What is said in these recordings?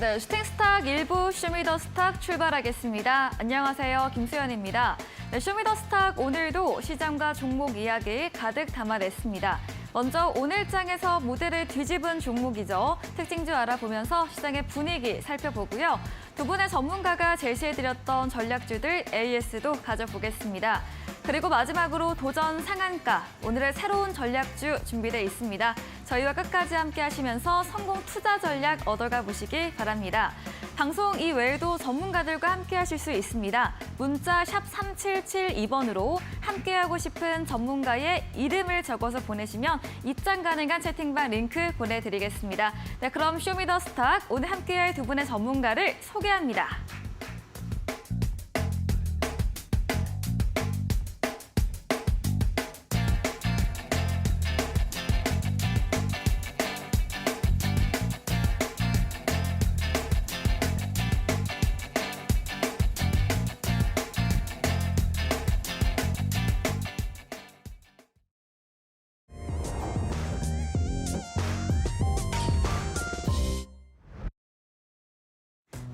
네, 슈팅스탁 1부 쇼미더스탁 출발하겠습니다. 안녕하세요, 김수연입니다. 네, 쇼미더스탁 오늘도 시장과 종목 이야기 가득 담아냈습니다. 먼저 오늘 장에서 무대를 뒤집은 종목이죠. 특징주 알아보면서 시장의 분위기 살펴보고요. 두 분의 전문가가 제시해드렸던 전략주들 AS도 가져보겠습니다. 그리고 마지막으로 도전 상한가, 오늘의 새로운 전략주 준비되어 있습니다. 저희와 끝까지 함께 하시면서 성공 투자 전략 얻어가 보시기 바랍니다. 방송 이외에도 전문가들과 함께 하실 수 있습니다. 문자 샵 3772번으로 함께하고 싶은 전문가의 이름을 적어서 보내시면 입장 가능한 채팅방 링크 보내드리겠습니다. 네, 그럼 쇼미더스탁 오늘 함께할 두 분의 전문가를 소개합니다.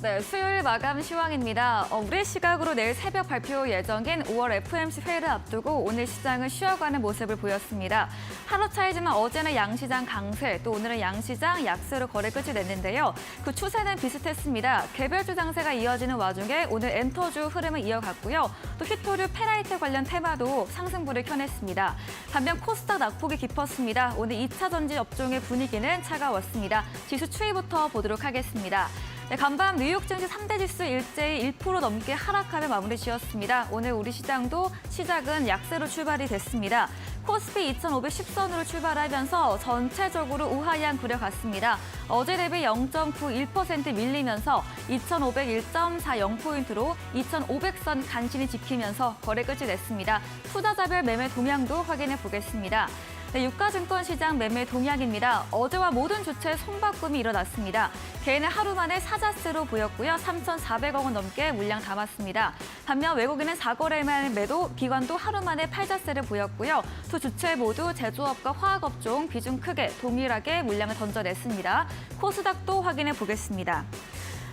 네, 수요일 마감 시황입니다. 우리 시각으로 내일 새벽 발표 예정인 5월 FOMC 회의를 앞두고 오늘 시장은 쉬어가는 모습을 보였습니다. 하루 차이지만 어제는 양시장 강세, 또 오늘은 양시장 약세로 거래 끝이 냈는데요. 그 추세는 비슷했습니다. 개별주 장세가 이어지는 와중에 오늘 엔터주 흐름을 이어갔고요. 또 히토류 페라이트 관련 테마도 상승부를 켜냈습니다. 반면 코스닥 낙폭이 깊었습니다. 오늘 2차 전지 업종의 분위기는 차가웠습니다. 지수 추이부터 보도록 하겠습니다. 네, 간밤 뉴욕 증시 3대 지수 일제히 1% 넘게 하락하며 마무리 지었습니다. 오늘 우리 시장도 시작은 약세로 출발이 됐습니다. 코스피 2,510선으로 출발하면서 전체적으로 우하향 그려갔습니다. 어제 대비 0.91% 밀리면서 2,501.40포인트로 2,500선 간신히 지키면서 거래 끝이 냈습니다. 투자자별 매매 동향도 확인해 보겠습니다. 네, 유가증권 시장 매매 동향입니다. 어제와 모든 주체 손바꿈이 일어났습니다. 개인은 하루 만에 사자세로 보였고요. 3,400억 원 넘게 물량 담았습니다. 반면 외국인은 4거래만 매도, 기관도 하루 만에 팔자세를 보였고요. 두 주체 모두 제조업과 화학업종 비중 크게 동일하게 물량을 던져냈습니다. 코스닥도 확인해 보겠습니다.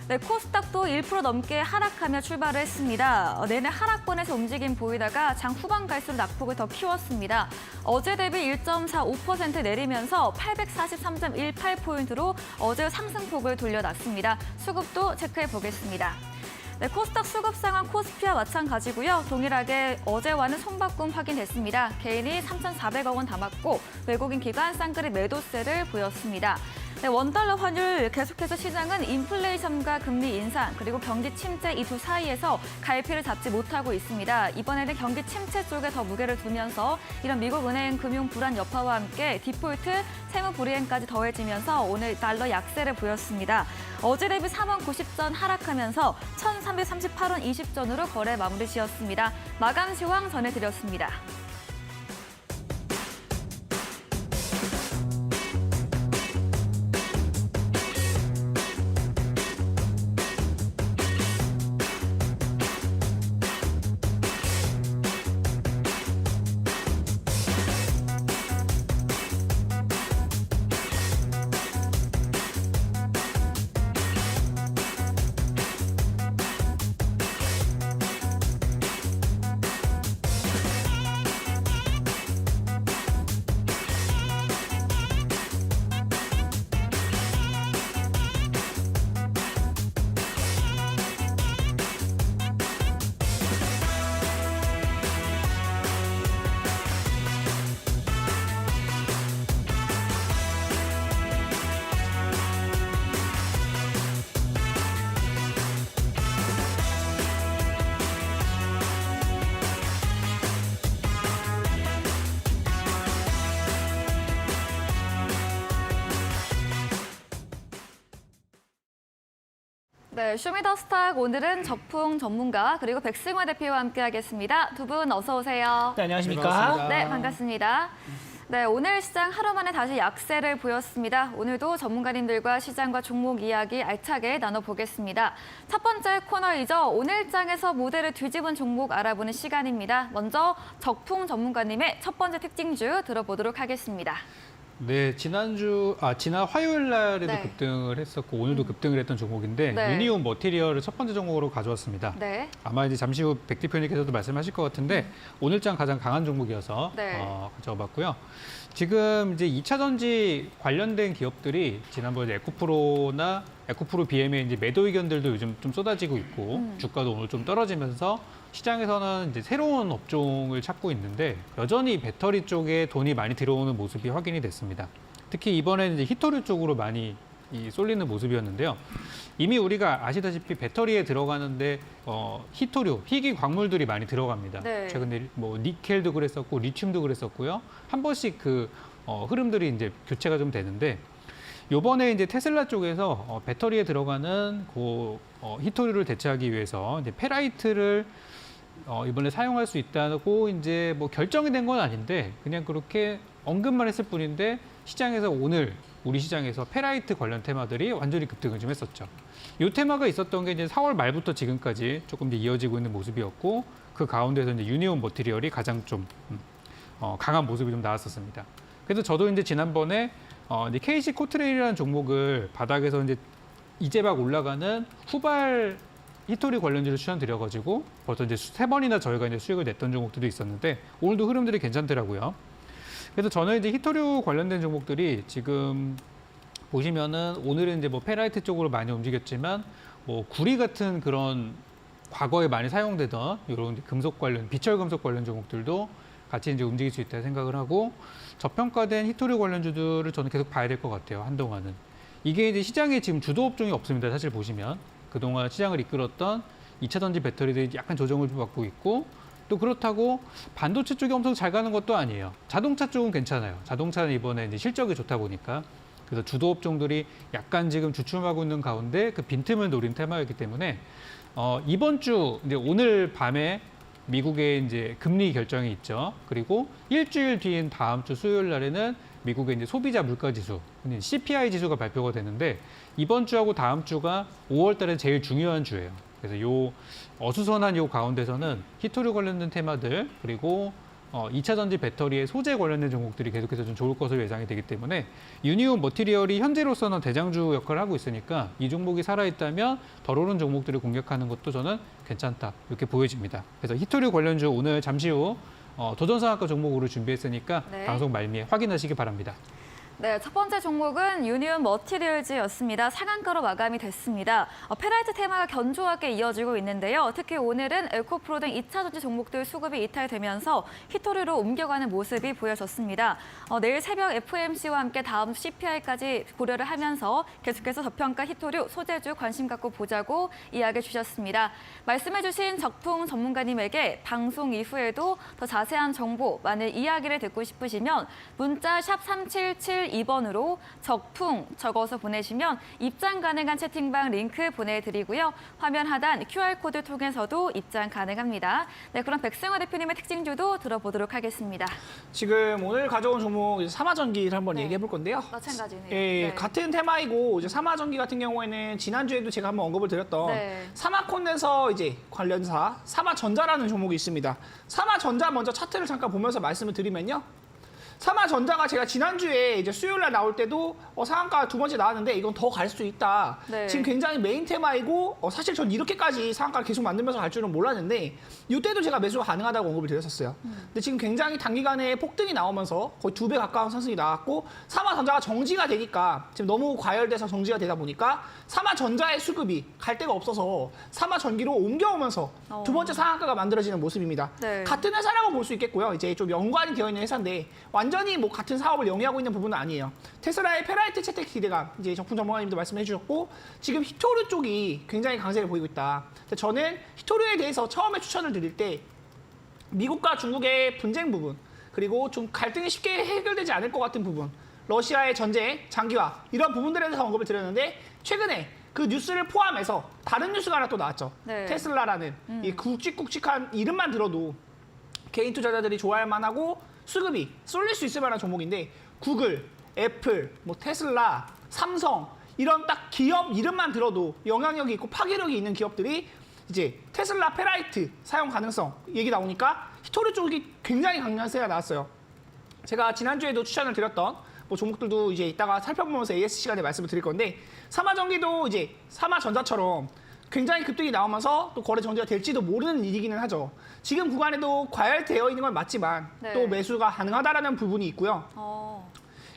네, 코스닥도 1% 넘게 하락하며 출발을 했습니다. 내내 하락권에서 움직임 보이다가 장 후반 갈수록 낙폭을 더 키웠습니다. 어제 대비 1.45% 내리면서 843.18포인트로 어제 상승폭을 돌려놨습니다. 수급도 체크해 보겠습니다. 네, 코스닥 수급 상황 코스피와 마찬가지고요. 동일하게 어제와는 손바꿈 확인됐습니다. 개인이 3,400억 원 담았고 외국인 기관 쌍끌이 매도세를 보였습니다. 네, 원달러 환율 계속해서 시장은 인플레이션과 금리 인상 그리고 경기 침체 이 두 사이에서 갈피를 잡지 못하고 있습니다. 이번에는 경기 침체 쪽에 더 무게를 두면서 이런 미국 은행 금융 불안 여파와 함께 디폴트, 세무 불이행까지 더해지면서 오늘 달러 약세를 보였습니다. 어제 대비 3원 90전 하락하면서 1,338원 20전으로 거래 마무리 지었습니다. 마감 시황 전해드렸습니다. 네, 쇼미더스탁 오늘은 적풍 전문가 그리고 백승화 대표와 함께하겠습니다. 두 분 어서 오세요. 네, 안녕하십니까? 네, 반갑습니다. 네, 오늘 시장 하루 만에 다시 약세를 보였습니다. 오늘도 전문가님들과 시장과 종목 이야기 알차게 나눠보겠습니다. 첫 번째 코너이죠. 오늘 장에서 모델을 뒤집은 종목 알아보는 시간입니다. 먼저 적풍 전문가님의 첫 번째 특징주 들어보도록 하겠습니다. 네, 지난 화요일 날에도 네. 급등을 했었고 오늘도 급등을 했던 종목인데 네. 유니온 머티리얼을 첫 번째 종목으로 가져왔습니다. 네. 아마 이제 잠시 후 백 대표님께서도 말씀하실 것 같은데 오늘장 가장 강한 종목이어서 네. 가져와봤고요. 지금 이제 2차 전지 관련된 기업들이 지난번에 에코프로 BM의 이제 매도 의견들도 요즘 좀 쏟아지고 있고 주가도 오늘 좀 떨어지면서 시장에서는 이제 새로운 업종을 찾고 있는데 여전히 배터리 쪽에 돈이 많이 들어오는 모습이 확인이 됐습니다. 특히 이번에는 이제 히토류 쪽으로 많이 쏠리는 모습이었는데요. 이미 우리가 아시다시피 배터리에 들어가는데 히토류, 희귀 광물들이 많이 들어갑니다. 네. 최근에 뭐 니켈도 그랬었고 리튬도 그랬었고요. 한 번씩 그 흐름들이 이제 교체가 좀 되는데 요번에 이제 테슬라 쪽에서 배터리에 들어가는 히토류를 대체하기 위해서 이제 페라이트를 이번에 사용할 수 있다고 이제 뭐 결정이 된 건 아닌데 그냥 그렇게 언급만 했을 뿐인데 시장에서 오늘 우리 시장에서 페라이트 관련 테마들이 완전히 급등을 좀 했었죠. 이 테마가 있었던 게 이제 4월 말부터 지금까지 조금 이제 이어지고 있는 모습이었고 그 가운데서 이제 유니온 머티리얼이 가장 좀 강한 모습이 좀 나왔었습니다. 그래서 저도 이제 지난번에 이제 KC 코트레일이라는 종목을 바닥에서 이제 막 올라가는 후발 히토리 관련주를 추천드려가지고 벌써 이제 3번이나 저희가 이제 수익을 냈던 종목들도 있었는데 오늘도 흐름들이 괜찮더라고요. 그래서 저는 이제 히토류 관련된 종목들이 지금 보시면은 오늘은 이제 뭐 페라이트 쪽으로 많이 움직였지만 뭐 구리 같은 그런 과거에 많이 사용되던 이런 금속 관련, 비철 금속 관련 종목들도 같이 이제 움직일 수 있다 생각을 하고 저평가된 히토류 관련주들을 저는 계속 봐야 될 것 같아요. 한동안은. 이게 이제 시장에 지금 주도 업종이 없습니다. 사실 보시면. 그동안 시장을 이끌었던 2차 전지 배터리들이 약간 조정을 좀 받고 있고 또 그렇다고 반도체 쪽이 엄청 잘 가는 것도 아니에요. 자동차 쪽은 괜찮아요. 자동차는 이번에 이제 실적이 좋다 보니까 그래서 주도 업종들이 약간 지금 주춤하고 있는 가운데 그 빈틈을 노린 테마였기 때문에 이번 주 이제 오늘 밤에 미국의 이제 금리 결정이 있죠. 그리고 일주일 뒤인 다음 주 수요일 날에는 미국의 이제 소비자 물가 지수, CPI 지수가 발표가 되는데 이번 주하고 다음 주가 5월 달에 제일 중요한 주예요. 그래서 요 어수선한 요 가운데서는 히토류 관련된 테마들 그리고 2차 전지 배터리의 소재 관련된 종목들이 계속해서 좀 좋을 것으로 예상이 되기 때문에 유니온 머티리얼이 현재로서는 대장주 역할을 하고 있으니까 이 종목이 살아있다면 덜 오른 종목들을 공략하는 것도 저는 괜찮다 이렇게 보여집니다. 그래서 히토류 관련주 오늘 잠시 후 도전상한가 종목으로 준비했으니까 네. 방송 말미에 확인하시기 바랍니다. 네, 첫 번째 종목은 유니온 머티리얼즈였습니다. 상한가로 마감이 됐습니다. 페라이트 테마가 견조하게 이어지고 있는데요. 특히 오늘은 에코프로 등 2차 전지 종목들 수급이 이탈되면서 히토류로 옮겨가는 모습이 보여졌습니다. 내일 새벽 FOMC와 함께 다음 CPI까지 고려를 하면서 계속해서 저평가 히토류 소재주 관심 갖고 보자고 이야기 주셨습니다. 말씀해주신 적풍 전문가님에게 방송 이후에도 더 자세한 정보, 만일 이야기를 듣고 싶으시면 문자 샵 3772번으로 적풍 적어서 보내시면 입장 가능한 채팅방 링크 보내드리고요. 화면 하단 QR코드 통해서도 입장 가능합니다. 네, 그럼 백승화 대표님의 특징주도 들어보도록 하겠습니다. 지금 오늘 가져온 종목 이제 삼화전기를 한번 네. 얘기해 볼 건데요. 마찬가지네요. 예, 네. 같은 테마이고 이제 삼화전기 같은 경우에는 지난주에도 제가 한번 언급을 드렸던 네. 삼화콘덴서 이제 관련사 삼화전자라는 종목이 있습니다. 삼화전자 먼저 차트를 잠깐 보면서 말씀을 드리면요. 삼화전자가 제가 지난주에 이제 수요일 날 나올 때도 상한가 두 번째 나왔는데 이건 더 갈 수 있다. 네. 지금 굉장히 메인 테마이고 사실 전 이렇게까지 상한가를 계속 만들면서 갈 줄은 몰랐는데 이때도 제가 매수가 가능하다고 언급을 드렸었어요. 근데 지금 굉장히 단기간에 폭등이 나오면서 거의 2배 가까운 상승이 나왔고 삼화전자가 정지가 되니까 지금 너무 과열돼서 정지가 되다 보니까 삼화전자의 수급이 갈 데가 없어서 삼화전기로 옮겨오면서 두 번째 상한가가 만들어지는 모습입니다. 네. 같은 회사라고 볼 수 있겠고요. 이제 좀 연관이 되어 있는 회사인데 완전히 뭐 같은 사업을 영위하고 있는 부분은 아니에요. 테슬라의 페라이트 채택 기대감 이제 적풍 전문가님도 말씀해 주셨고 지금 히토류 쪽이 굉장히 강세를 보이고 있다. 저는 히토류에 대해서 처음에 추천을 드릴 때 미국과 중국의 분쟁 부분 그리고 좀 갈등이 쉽게 해결되지 않을 것 같은 부분 러시아의 전쟁, 장기화 이런 부분들에 대해서 언급을 드렸는데 최근에 그 뉴스를 포함해서 다른 뉴스가 하나 또 나왔죠. 네. 테슬라라는 이 굵직굵직한 이름만 들어도 개인 투자자들이 좋아할 만하고 수급이 쏠릴 수 있을 만한 종목인데 구글, 애플, 뭐 테슬라, 삼성 이런 딱 기업 이름만 들어도 영향력이 있고 파괴력이 있는 기업들이 이제 테슬라 페라이트 사용 가능성 얘기 나오니까 히토류 쪽이 굉장히 강한 세가 나왔어요. 제가 지난주에도 추천을 드렸던 뭐 종목들도 이제 이따가 살펴보면서 AS 시간에 말씀을 드릴 건데 삼화전기도 이제 삼화전자처럼 굉장히 급등이 나오면서 또 거래 정지가 될지도 모르는 일이기는 하죠. 지금 구간에도 과열되어 있는 건 맞지만 네. 또 매수가 가능하다라는 부분이 있고요.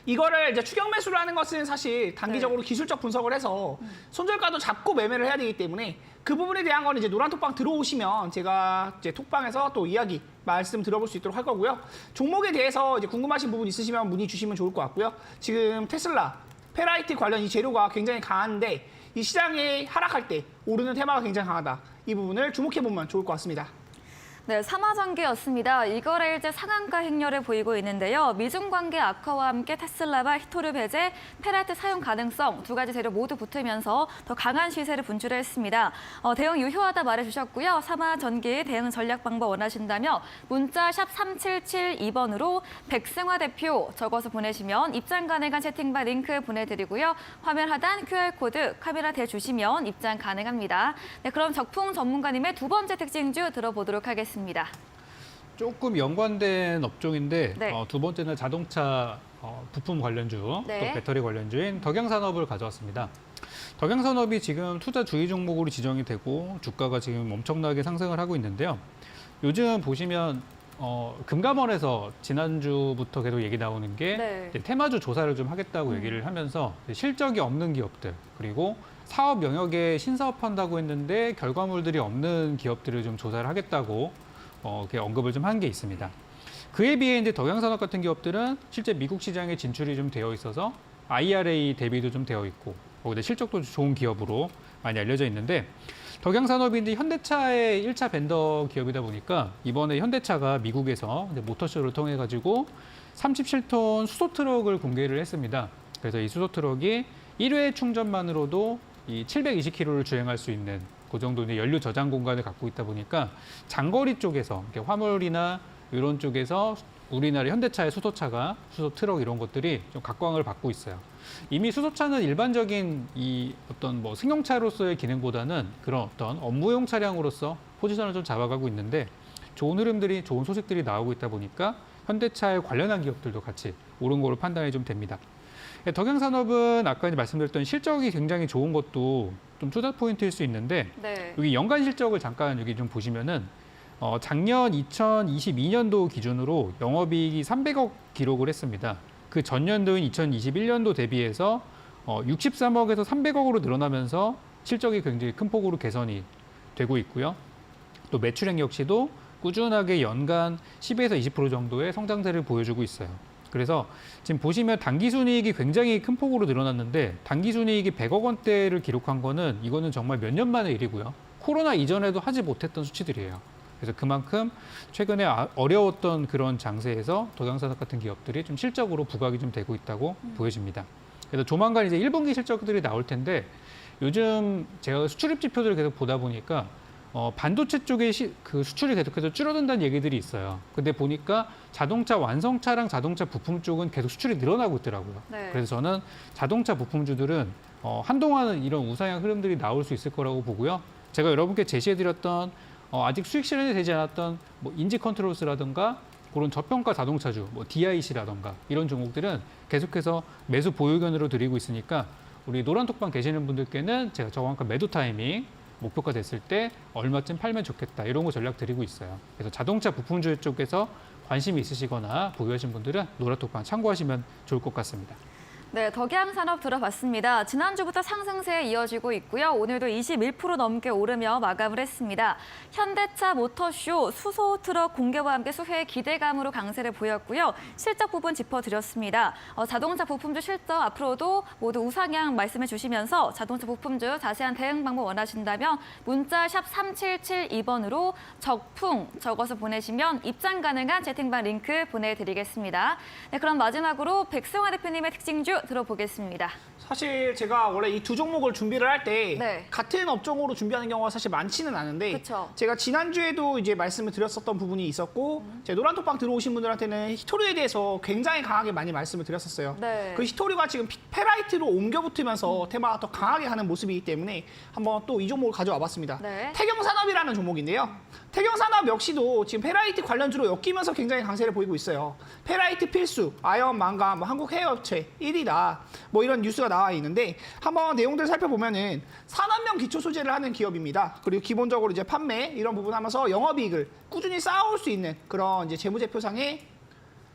이거를 이제 추격 매수를 하는 것은 사실 단기적으로 기술적 분석을 해서 손절가도 잡고 매매를 해야 되기 때문에 그 부분에 대한 거는 이제 노란톡방 들어오시면 제가 이제 톡방에서 또 이야기 말씀 들어볼 수 있도록 할 거고요. 종목에 대해서 이제 궁금하신 부분 있으시면 문의 주시면 좋을 것 같고요. 지금 테슬라, 페라이트 관련 이 재료가 굉장히 강한데 이 시장이 하락할 때 오르는 테마가 굉장히 강하다. 이 부분을 주목해 보면 좋을 것 같습니다. 네, 삼화전기였습니다. 이거래일제 상한가 행렬을 보이고 있는데요. 미중 관계 악화와 함께 테슬라와 히토류 배제, 페라이트 사용 가능성 두 가지 재료 모두 붙으면서 더 강한 시세를 분출했습니다. 대응 유효하다 말해주셨고요. 삼화전기 대응 전략 방법 원하신다면 문자 샵 3772번으로 백승화 대표 적어서 보내시면 입장 가능한 채팅방 링크 보내드리고요. 화면 하단 QR코드 카메라 대주시면 입장 가능합니다. 네, 그럼 적풍 전문가님의 두 번째 특징주 들어보도록 하겠습니다. 조금 연관된 업종인데 네. 두 번째는 자동차 부품 관련주, 네. 또 배터리 관련주인 덕양산업을 가져왔습니다. 덕양산업이 지금 투자 주의 종목으로 지정이 되고 주가가 지금 엄청나게 상승을 하고 있는데요. 요즘 보시면 금감원에서 지난주부터 계속 얘기 나오는 게 네. 이제 테마주 조사를 좀 하겠다고 얘기를 하면서 실적이 없는 기업들 그리고 사업 영역에 신사업한다고 했는데 결과물들이 없는 기업들을 좀 조사를 하겠다고 이렇게 언급을 좀 한 게 있습니다. 그에 비해 이제 덕양산업 같은 기업들은 실제 미국 시장에 진출이 좀 되어 있어서 IRA 대비도 좀 되어 있고 거기다 실적도 좋은 기업으로 많이 알려져 있는데 덕양산업이 이제 현대차의 1차 벤더 기업이다 보니까 이번에 현대차가 미국에서 이제 모터쇼를 통해 가지고 37톤 수소 트럭을 공개를 했습니다. 그래서 이 수소 트럭이 1회 충전만으로도 이 720km를 주행할 수 있는 그 정도 이제 연료 저장 공간을 갖고 있다 보니까 장거리 쪽에서 이렇게 화물이나 이런 쪽에서 우리나라 현대차의 수소차가 수소 트럭 이런 것들이 좀 각광을 받고 있어요. 이미 수소차는 일반적인 이 어떤 뭐 승용차로서의 기능보다는 그런 어떤 업무용 차량으로서 포지션을 좀 잡아가고 있는데 좋은 흐름들이 좋은 소식들이 나오고 있다 보니까 현대차에 관련한 기업들도 같이 오른 거로 판단이 좀 됩니다. 덕양산업은 아까 이제 말씀드렸던 실적이 굉장히 좋은 것도 좀 투자 포인트일 수 있는데 네. 여기 연간 실적을 잠깐 여기 좀 보시면은 작년 2022년도 기준으로 영업이익이 300억 기록을 했습니다. 그 전년도인 2021년도 대비해서 63억에서 300억으로 늘어나면서 실적이 굉장히 큰 폭으로 개선이 되고 있고요. 또 매출액 역시도 꾸준하게 연간 10에서 20% 정도의 성장세를 보여주고 있어요. 그래서 지금 보시면 당기순이익이 굉장히 큰 폭으로 늘어났는데 당기순이익이 100억 원대를 기록한 거는 이거는 정말 몇 년 만의 일이고요. 코로나 이전에도 하지 못했던 수치들이에요. 그래서 그만큼 최근에 어려웠던 그런 장세에서 덕양산업 같은 기업들이 좀 실적으로 부각이 좀 되고 있다고 보여집니다. 그래서 조만간 이제 1분기 실적들이 나올 텐데 요즘 제가 수출입 지표들을 계속 보다 보니까 반도체 쪽의 그 수출이 계속해서 줄어든다는 얘기들이 있어요. 근데 보니까 자동차 완성차랑 자동차 부품 쪽은 계속 수출이 늘어나고 있더라고요. 네. 그래서 저는 자동차 부품주들은 한동안은 이런 우상향 흐름들이 나올 수 있을 거라고 보고요. 제가 여러분께 제시해드렸던 아직 수익 실현이 되지 않았던 뭐 인지 컨트롤스라든가 그런 저평가 자동차주, 뭐 DIC라든가 이런 종목들은 계속해서 매수 보유 의견으로 드리고 있으니까 우리 노란톡방 계시는 분들께는 제가 정확한 매도 타이밍 목표가 됐을 때 얼마쯤 팔면 좋겠다 이런 거 전략 드리고 있어요. 그래서 자동차 부품주 쪽에서 관심이 있으시거나 보유하신 분들은 노란톡방 참고하시면 좋을 것 같습니다. 네, 덕양산업 들어봤습니다. 지난주부터 상승세에 이어지고 있고요. 오늘도 21% 넘게 오르며 마감을 했습니다. 현대차 모터쇼 수소 트럭 공개와 함께 수혜의 기대감으로 강세를 보였고요. 실적 부분 짚어드렸습니다. 자동차 부품주 실적 앞으로도 모두 우상향 말씀해 주시면서 자동차 부품주 자세한 대응 방법 원하신다면 문자 샵 3772번으로 적풍 적어서 보내시면 입장 가능한 채팅방 링크 보내드리겠습니다. 네, 그럼 마지막으로 백승화 대표님의 특징주 리뷰 들어보겠습니다. 사실 제가 원래 이 두 종목을 준비를 할 때 네. 같은 업종으로 준비하는 경우가 사실 많지는 않은데 그쵸. 제가 지난주에도 이제 말씀을 드렸었던 부분이 있었고 제 노란톡방 들어오신 분들한테는 히토류에 대해서 굉장히 강하게 많이 말씀을 드렸었어요. 네. 그 히토류가 지금 페라이트로 옮겨 붙으면서 테마가 더 강하게 하는 모습이기 때문에 한번 또 이 종목을 가져와 봤습니다. 네. 태경산업이라는 종목인데요. 태경산업 역시도 지금 페라이트 관련주로 엮이면서 굉장히 강세를 보이고 있어요. 페라이트 필수, 아연, 망간, 한국 해외업체 1위다. 뭐 이런 뉴스가 나와 있는데 한번 내용들 살펴보면은 산업용 기초 소재를 하는 기업입니다. 그리고 기본적으로 이제 판매 이런 부분 하면서 영업이익을 꾸준히 쌓아올 수 있는 그런 이제 재무제표상의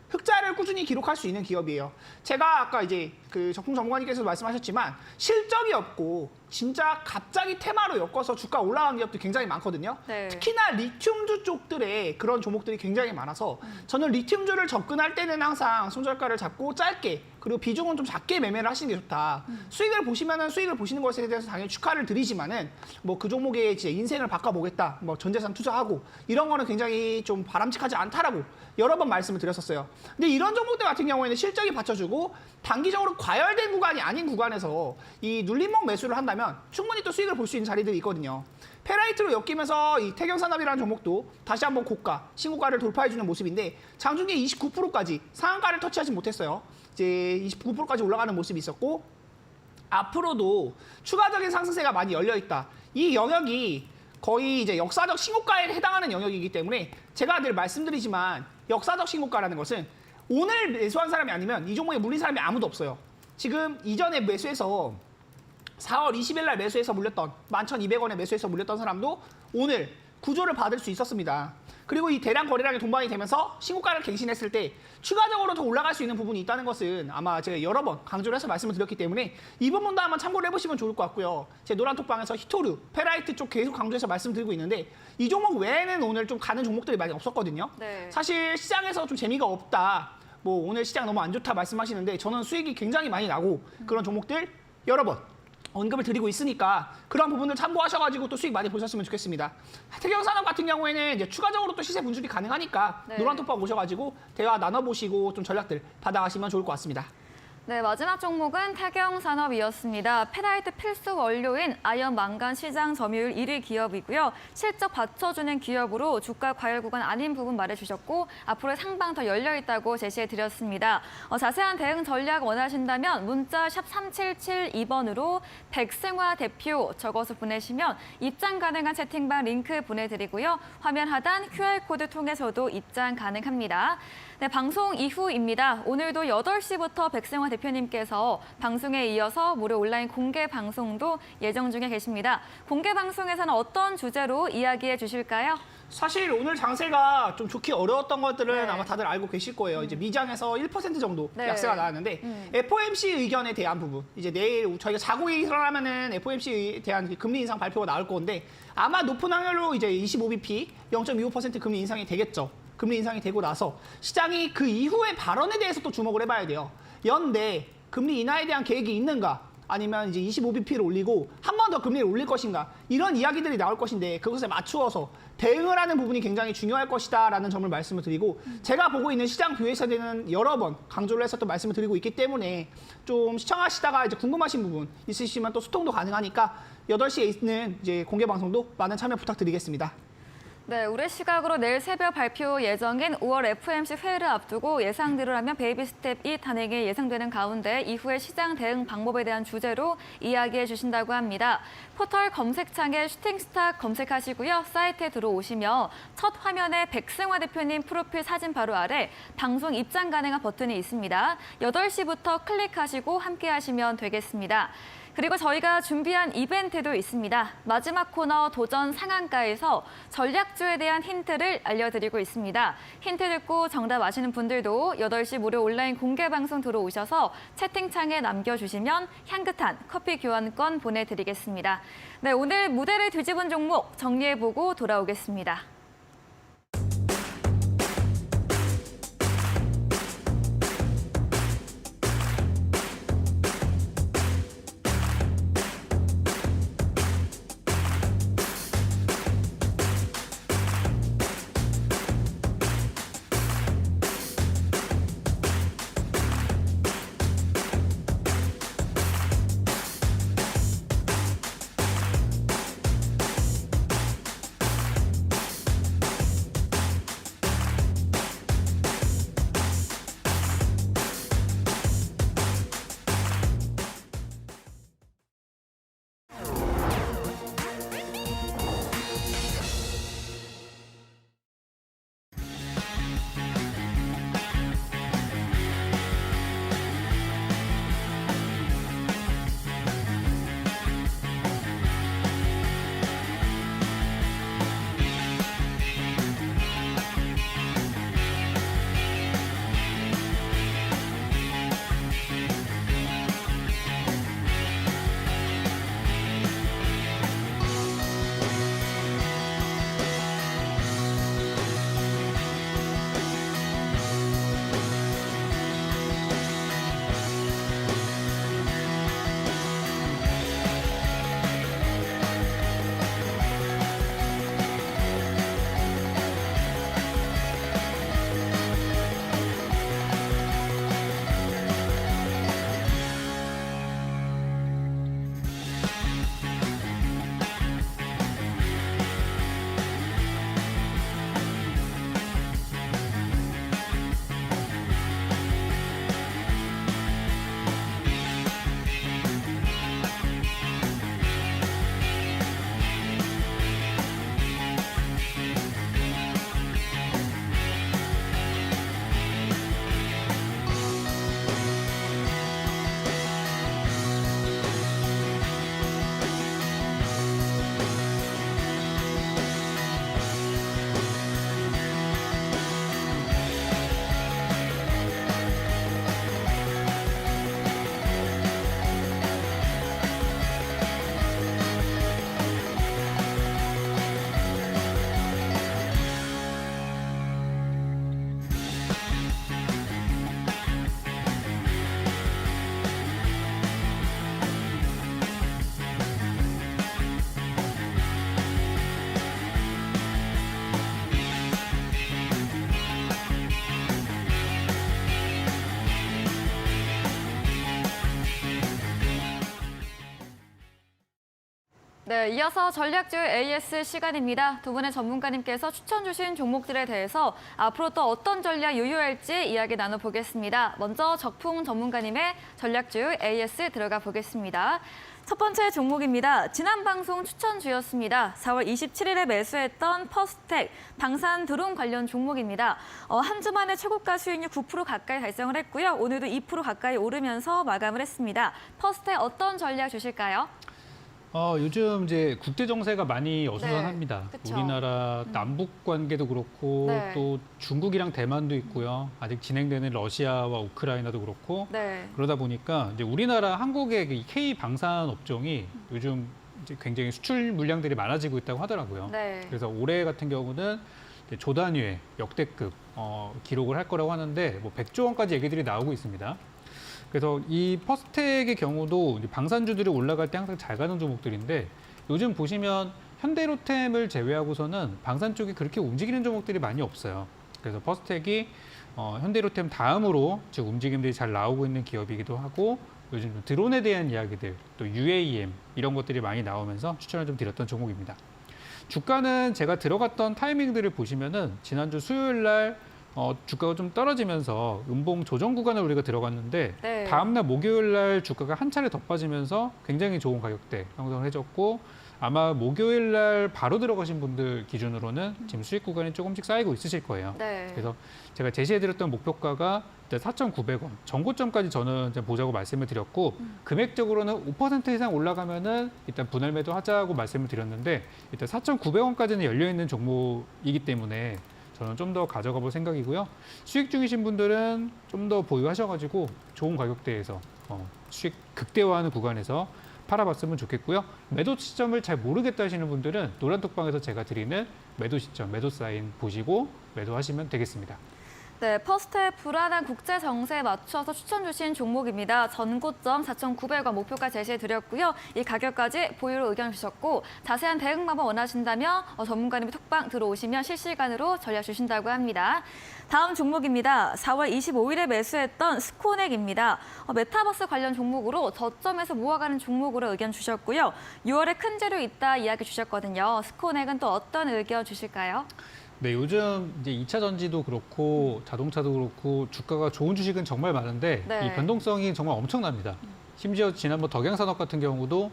흑자를 꾸준히 기록할 수 있는 기업이에요. 제가 아까 이제 그 적풍 전문가님께서도 말씀하셨지만 실적이 없고 진짜 갑자기 테마로 엮어서 주가 올라간 기업도 굉장히 많거든요. 네. 특히나 리튬주 쪽들의 그런 종목들이 굉장히 많아서 저는 리튬주를 접근할 때는 항상 손절가를 잡고 짧게 그리고 비중은 좀 작게 매매를 하시는 게 좋다. 수익을 보시면은 수익을 보시는 것에 대해서 당연히 축하를 드리지만은 뭐 그 종목의 이제 인생을 바꿔보겠다. 뭐 전재산 투자하고 이런 거는 굉장히 좀 바람직하지 않다라고 여러 번 말씀을 드렸었어요. 근데 이런 종목들 같은 경우에는 실적이 받쳐주고 단기적으로 과열된 구간이 아닌 구간에서 이 눌림목 매수를 한다면 충분히 또 수익을 볼 수 있는 자리들이 있거든요. 페라이트로 엮이면서 이 태경산업이라는 종목도 다시 한번 고가, 신고가를 돌파해주는 모습인데 장중에 29%까지 상한가를 터치하지 못했어요. 이제 29%까지 올라가는 모습이 있었고 앞으로도 추가적인 상승세가 많이 열려 있다. 이 영역이 거의 이제 역사적 신고가에 해당하는 영역이기 때문에 제가 늘 말씀드리지만 역사적 신고가라는 것은 오늘 매수한 사람이 아니면 이 종목에 물린 사람이 아무도 없어요. 지금 이전에 매수해서 4월 20일 날 매수해서 물렸던 11,200원에 매수해서 물렸던 사람도 오늘 구조를 받을 수 있었습니다. 그리고 이 대량 거래량이 동반이 되면서 신고가를 갱신했을 때 추가적으로 더 올라갈 수 있는 부분이 있다는 것은 아마 제가 여러 번 강조를 해서 말씀을 드렸기 때문에 이 부분도 한번 참고를 해보시면 좋을 것 같고요. 제 노란톡방에서 히토류, 페라이트 쪽 계속 강조해서 말씀드리고 있는데 이 종목 외에는 오늘 좀 가는 종목들이 많이 없었거든요. 네. 사실 시장에서 좀 재미가 없다. 뭐 오늘 시장 너무 안 좋다 말씀하시는데 저는 수익이 굉장히 많이 나고 그런 종목들 여러 번 언급을 드리고 있으니까 그런 부분들 참고하셔가지고 또 수익 많이 보셨으면 좋겠습니다. 태경산업 같은 경우에는 이제 추가적으로 또 시세 분출이 가능하니까 네. 노란톡방 오셔가지고 대화 나눠보시고 좀 전략들 받아가시면 좋을 것 같습니다. 네, 마지막 종목은 태경산업이었습니다. 페라이트 필수 원료인 아연 망간 시장 점유율 1위 기업이고요. 실적 받쳐주는 기업으로 주가 과열 구간 아닌 부분 말해주셨고 앞으로 상방 더 열려있다고 제시해드렸습니다. 자세한 대응 전략 원하신다면 문자 샵 3772번으로 백승화 대표 적어서 보내시면 입장 가능한 채팅방 링크 보내드리고요. 화면 하단 QR코드 통해서도 입장 가능합니다. 네, 방송 이후입니다. 오늘도 8시부터 백승화 대표님께서 방송에 이어서 무료 온라인 공개 방송도 예정 중에 계십니다. 공개 방송에서는 어떤 주제로 이야기해 주실까요? 사실 오늘 장세가 좀 좋기 어려웠던 것들은 네. 아마 다들 알고 계실 거예요. 이제 미장에서 1% 정도 네. 약세가 나왔는데 FOMC 의견에 대한 부분 이제 내일 저희가 자국이 일어나면은 FOMC에 대한 금리 인상 발표가 나올 건데 아마 높은 확률로 이제 25bp 0.25% 금리 인상이 되겠죠. 금리 인상이 되고 나서 시장이 그 이후의 발언에 대해서 또 주목을 해봐야 돼요. 연내 금리 인하에 대한 계획이 있는가? 아니면 이제 25bp를 올리고 한 번 더 금리를 올릴 것인가? 이런 이야기들이 나올 것인데 그것에 맞추어서 대응을 하는 부분이 굉장히 중요할 것이다라는 점을 말씀을 드리고 제가 보고 있는 시장 뷰에서는 여러 번 강조를 해서 또 말씀을 드리고 있기 때문에 좀 시청하시다가 이제 궁금하신 부분 있으시면 또 소통도 가능하니까 8시에 있는 이제 공개 방송도 많은 참여 부탁드리겠습니다. 네, 우리 시각으로 내일 새벽 발표 예정인 5월 FOMC 회의를 앞두고 예상대로라면 베이비 스텝 2 탄핵이 예상되는 가운데 이후의 시장 대응 방법에 대한 주제로 이야기해 주신다고 합니다. 포털 검색창에 슈팅스타 검색하시고요. 사이트에 들어오시면 첫 화면에 백승화 대표님 프로필 사진 바로 아래 방송 입장 가능한 버튼이 있습니다. 8시부터 클릭하시고 함께 하시면 되겠습니다. 그리고 저희가 준비한 이벤트도 있습니다. 마지막 코너 도전 상한가에서 전략주에 대한 힌트를 알려드리고 있습니다. 힌트 듣고 정답 아시는 분들도 8시 무료 온라인 공개 방송 들어오셔서 채팅창에 남겨주시면 향긋한 커피 교환권 보내드리겠습니다. 네, 오늘 무대를 뒤집은 종목 정리해보고 돌아오겠습니다. 네, 이어서 전략주 AS 시간입니다. 두 분의 전문가님께서 추천 주신 종목들에 대해서 앞으로 또 어떤 전략 유효할지 이야기 나눠보겠습니다. 먼저 적풍 전문가님의 전략주 AS 들어가 보겠습니다. 첫 번째 종목입니다. 지난 방송 추천주였습니다. 4월 27일에 매수했던 퍼스텍 방산 드론 관련 종목입니다. 한 주 만에 최고가 수익률 9% 가까이 달성을 했고요. 오늘도 2% 가까이 오르면서 마감을 했습니다. 퍼스텍 어떤 전략 주실까요? 요즘 이제 국제 정세가 많이 어수선합니다. 네, 그쵸. 우리나라 남북 관계도 그렇고 네. 또 중국이랑 대만도 있고요. 아직 진행되는 러시아와 우크라이나도 그렇고 네. 그러다 보니까 이제 우리나라 한국의 그 K 방산 업종이 요즘 이제 굉장히 수출 물량들이 많아지고 있다고 하더라고요. 네. 그래서 올해 같은 경우는 이제 조 단위의 역대급 기록을 할 거라고 하는데 뭐 100조 원까지 얘기들이 나오고 있습니다. 그래서 이 퍼스텍의 경우도 이제 방산주들이 올라갈 때 항상 잘 가는 종목들인데 요즘 보시면 현대로템을 제외하고서는 방산 쪽이 그렇게 움직이는 종목들이 많이 없어요. 그래서 퍼스텍이 현대로템 다음으로 지금 움직임들이 잘 나오고 있는 기업이기도 하고 요즘 드론에 대한 이야기들 또 UAM 이런 것들이 많이 나오면서 추천을 좀 드렸던 종목입니다. 주가는 제가 들어갔던 타이밍들을 보시면은 지난주 수요일 날 주가가 좀 떨어지면서 음봉 조정 구간을 우리가 들어갔는데 네. 다음날 목요일 날 주가가 한 차례 더 빠지면서 굉장히 좋은 가격대 형성을 해줬고 아마 목요일 날 바로 들어가신 분들 기준으로는 지금 수익 구간이 조금씩 쌓이고 있으실 거예요. 네. 그래서 제가 제시해드렸던 목표가가 4,900원 전고점까지 저는 이제 보자고 말씀을 드렸고 금액적으로는 5% 이상 올라가면은 일단 분할 매도하자고 말씀을 드렸는데 일단 4,900원까지는 열려 있는 종목이기 때문에 저는 좀 더 가져가 볼 생각이고요. 수익 중이신 분들은 좀 더 보유하셔가지고 좋은 가격대에서 수익 극대화하는 구간에서 팔아봤으면 좋겠고요. 매도 시점을 잘 모르겠다 하시는 분들은 노란톡방에서 제가 드리는 매도 시점, 매도 사인 보시고 매도하시면 되겠습니다. 네, 퍼스텍 불안한 국제 정세에 맞춰서 추천 주신 종목입니다. 전고점 4,900원 목표가 제시해드렸고요. 이 가격까지 보유로 의견 주셨고 자세한 대응 방법 원하신다면 전문가님이 톡방 들어오시면 실시간으로 전략 주신다고 합니다. 다음 종목입니다. 4월 25일에 매수했던 스코넥입니다. 메타버스 관련 종목으로 저점에서 모아가는 종목으로 의견 주셨고요. 6월에 큰 재료 있다 이야기 주셨거든요. 스코넥은 또 어떤 의견 주실까요? 네, 요즘 이제 2차 전지도 그렇고 자동차도 그렇고 주가가 좋은 주식은 정말 많은데 네. 이 변동성이 정말 엄청납니다. 심지어 지난번 덕양산업 같은 경우도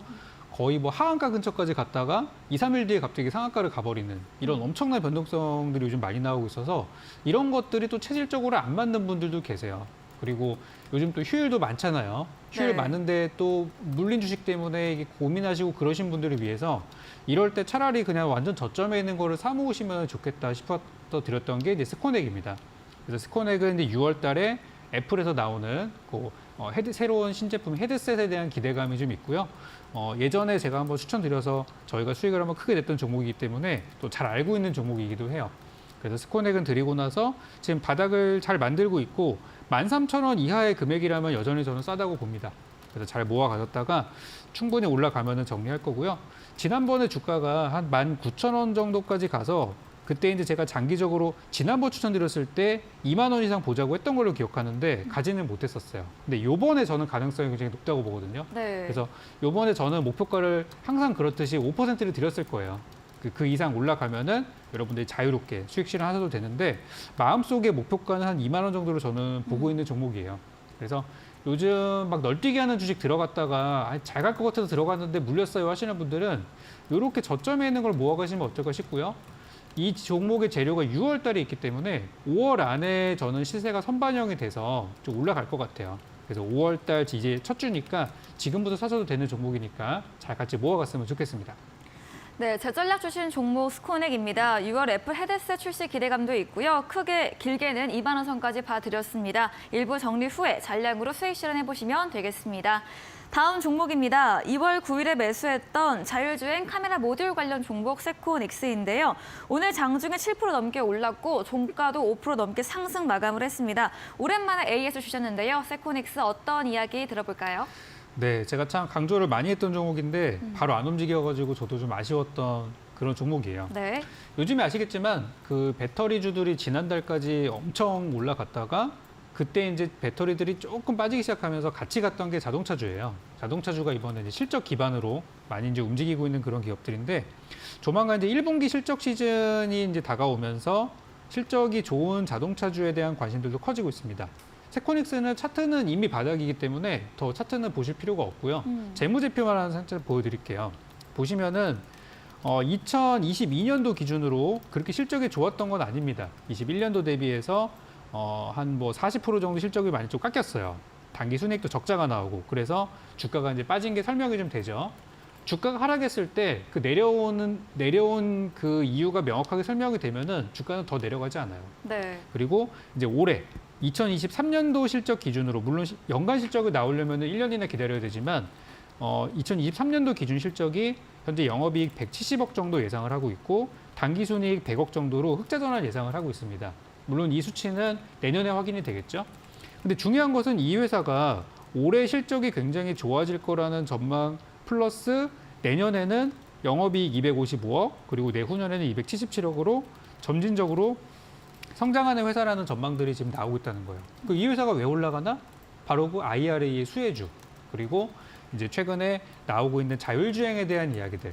거의 뭐 하한가 근처까지 갔다가 2, 3일 뒤에 갑자기 상한가를 가버리는 이런 엄청난 변동성들이 요즘 많이 나오고 있어서 이런 것들이 또 체질적으로 안 맞는 분들도 계세요. 그리고 요즘 또 휴일도 많잖아요. 휴일 네. 많은데 또 물린 주식 때문에 이게 고민하시고 그러신 분들을 위해서 이럴 때 차라리 그냥 완전 저점에 있는 거를 사 모으시면 좋겠다 싶어서 드렸던 게 이제 스코넥입니다. 그래서 스코넥은 이제 6월 달에 애플에서 나오는 새로운 신제품 헤드셋에 대한 기대감이 좀 있고요. 예전에 제가 한번 추천드려서 저희가 수익을 한번 크게 냈던 종목이기 때문에 또 잘 알고 있는 종목이기도 해요. 그래서 스코넥은 드리고 나서 지금 바닥을 잘 만들고 있고 13,000원 이하의 금액이라면 여전히 저는 싸다고 봅니다. 그래서 잘 모아 가졌다가 충분히 올라가면 정리할 거고요. 지난번에 주가가 한 19,000원 정도까지 가서 그때 이제 제가 장기적으로 지난번 추천드렸을 때 2만 원 이상 보자고 했던 걸로 기억하는데 가지는 못했었어요. 근데 요번에 저는 가능성이 굉장히 높다고 보거든요. 네. 그래서 요번에 저는 목표가를 항상 그렇듯이 5%를 드렸을 거예요. 그 이상 올라가면은 여러분들이 자유롭게 수익 실현하셔도 되는데 마음속에 목표가는 한 2만 원 정도로 저는 보고 있는 종목이에요. 그래서 요즘 막 널뛰기 하는 주식 들어갔다가 잘 갈 것 같아서 들어갔는데 물렸어요 하시는 분들은 이렇게 저점에 있는 걸 모아가시면 어떨까 싶고요. 이 종목의 재료가 6월 달에 있기 때문에 5월 안에 저는 시세가 선반영이 돼서 좀 올라갈 것 같아요. 그래서 5월 달 이제 첫 주니까 지금부터 사셔도 되는 종목이니까 잘 같이 모아갔으면 좋겠습니다. 네, 재전략 주신 종목 스코넥입니다. 6월 애플 헤드셋 출시 기대감도 있고요. 길게는 2만 원 선까지 봐드렸습니다. 일부 정리 후에 잔량으로 수익 실현해보시면 되겠습니다. 다음 종목입니다. 2월 9일에 매수했던 자율주행 카메라 모듈 관련 종목 세코닉스인데요. 오늘 장중에 7% 넘게 올랐고 종가도 5% 넘게 상승 마감을 했습니다. 오랜만에 AS 주셨는데요. 세코닉스 어떤 이야기 들어볼까요? 네, 제가 참 강조를 많이 했던 종목인데 바로 안 움직여가지고 저도 좀 아쉬웠던 그런 종목이에요. 네. 요즘에 아시겠지만 그 배터리주들이 지난달까지 엄청 올라갔다가 그때 이제 배터리들이 조금 빠지기 시작하면서 같이 갔던 게 자동차주예요. 자동차주가 이번에 이제 실적 기반으로 많이 이제 움직이고 있는 그런 기업들인데 조만간 이제 1분기 실적 시즌이 이제 다가오면서 실적이 좋은 자동차주에 대한 관심들도 커지고 있습니다. 세코닉스는 차트는 이미 바닥이기 때문에 더 차트는 보실 필요가 없고요. 재무제표만 하나 살짝 보여드릴게요. 보시면은 2022년도 기준으로 그렇게 실적이 좋았던 건 아닙니다. 21년도 대비해서 한 뭐 40% 정도 실적이 많이 좀 깎였어요. 단기 순이익도 적자가 나오고 그래서 주가가 이제 빠진 게 설명이 좀 되죠. 주가가 하락했을 때 그 내려온 그 이유가 명확하게 설명이 되면은 주가는 더 내려가지 않아요. 네. 그리고 이제 올해 2023년도 실적 기준으로 물론 연간 실적이 나오려면 1년이나 기다려야 되지만 2023년도 기준 실적이 현재 영업이익 170억 정도 예상을 하고 있고 단기 순이익 100억 정도로 흑자 전환 예상을 하고 있습니다. 물론 이 수치는 내년에 확인이 되겠죠. 근데 중요한 것은 이 회사가 올해 실적이 굉장히 좋아질 거라는 전망 플러스 내년에는 영업이익 255억 그리고 내후년에는 277억으로 점진적으로 성장하는 회사라는 전망들이 지금 나오고 있다는 거예요. 이 회사가 왜 올라가나? 바로 그 IRA의 수혜주 그리고 이제 최근에 나오고 있는 자율주행에 대한 이야기들.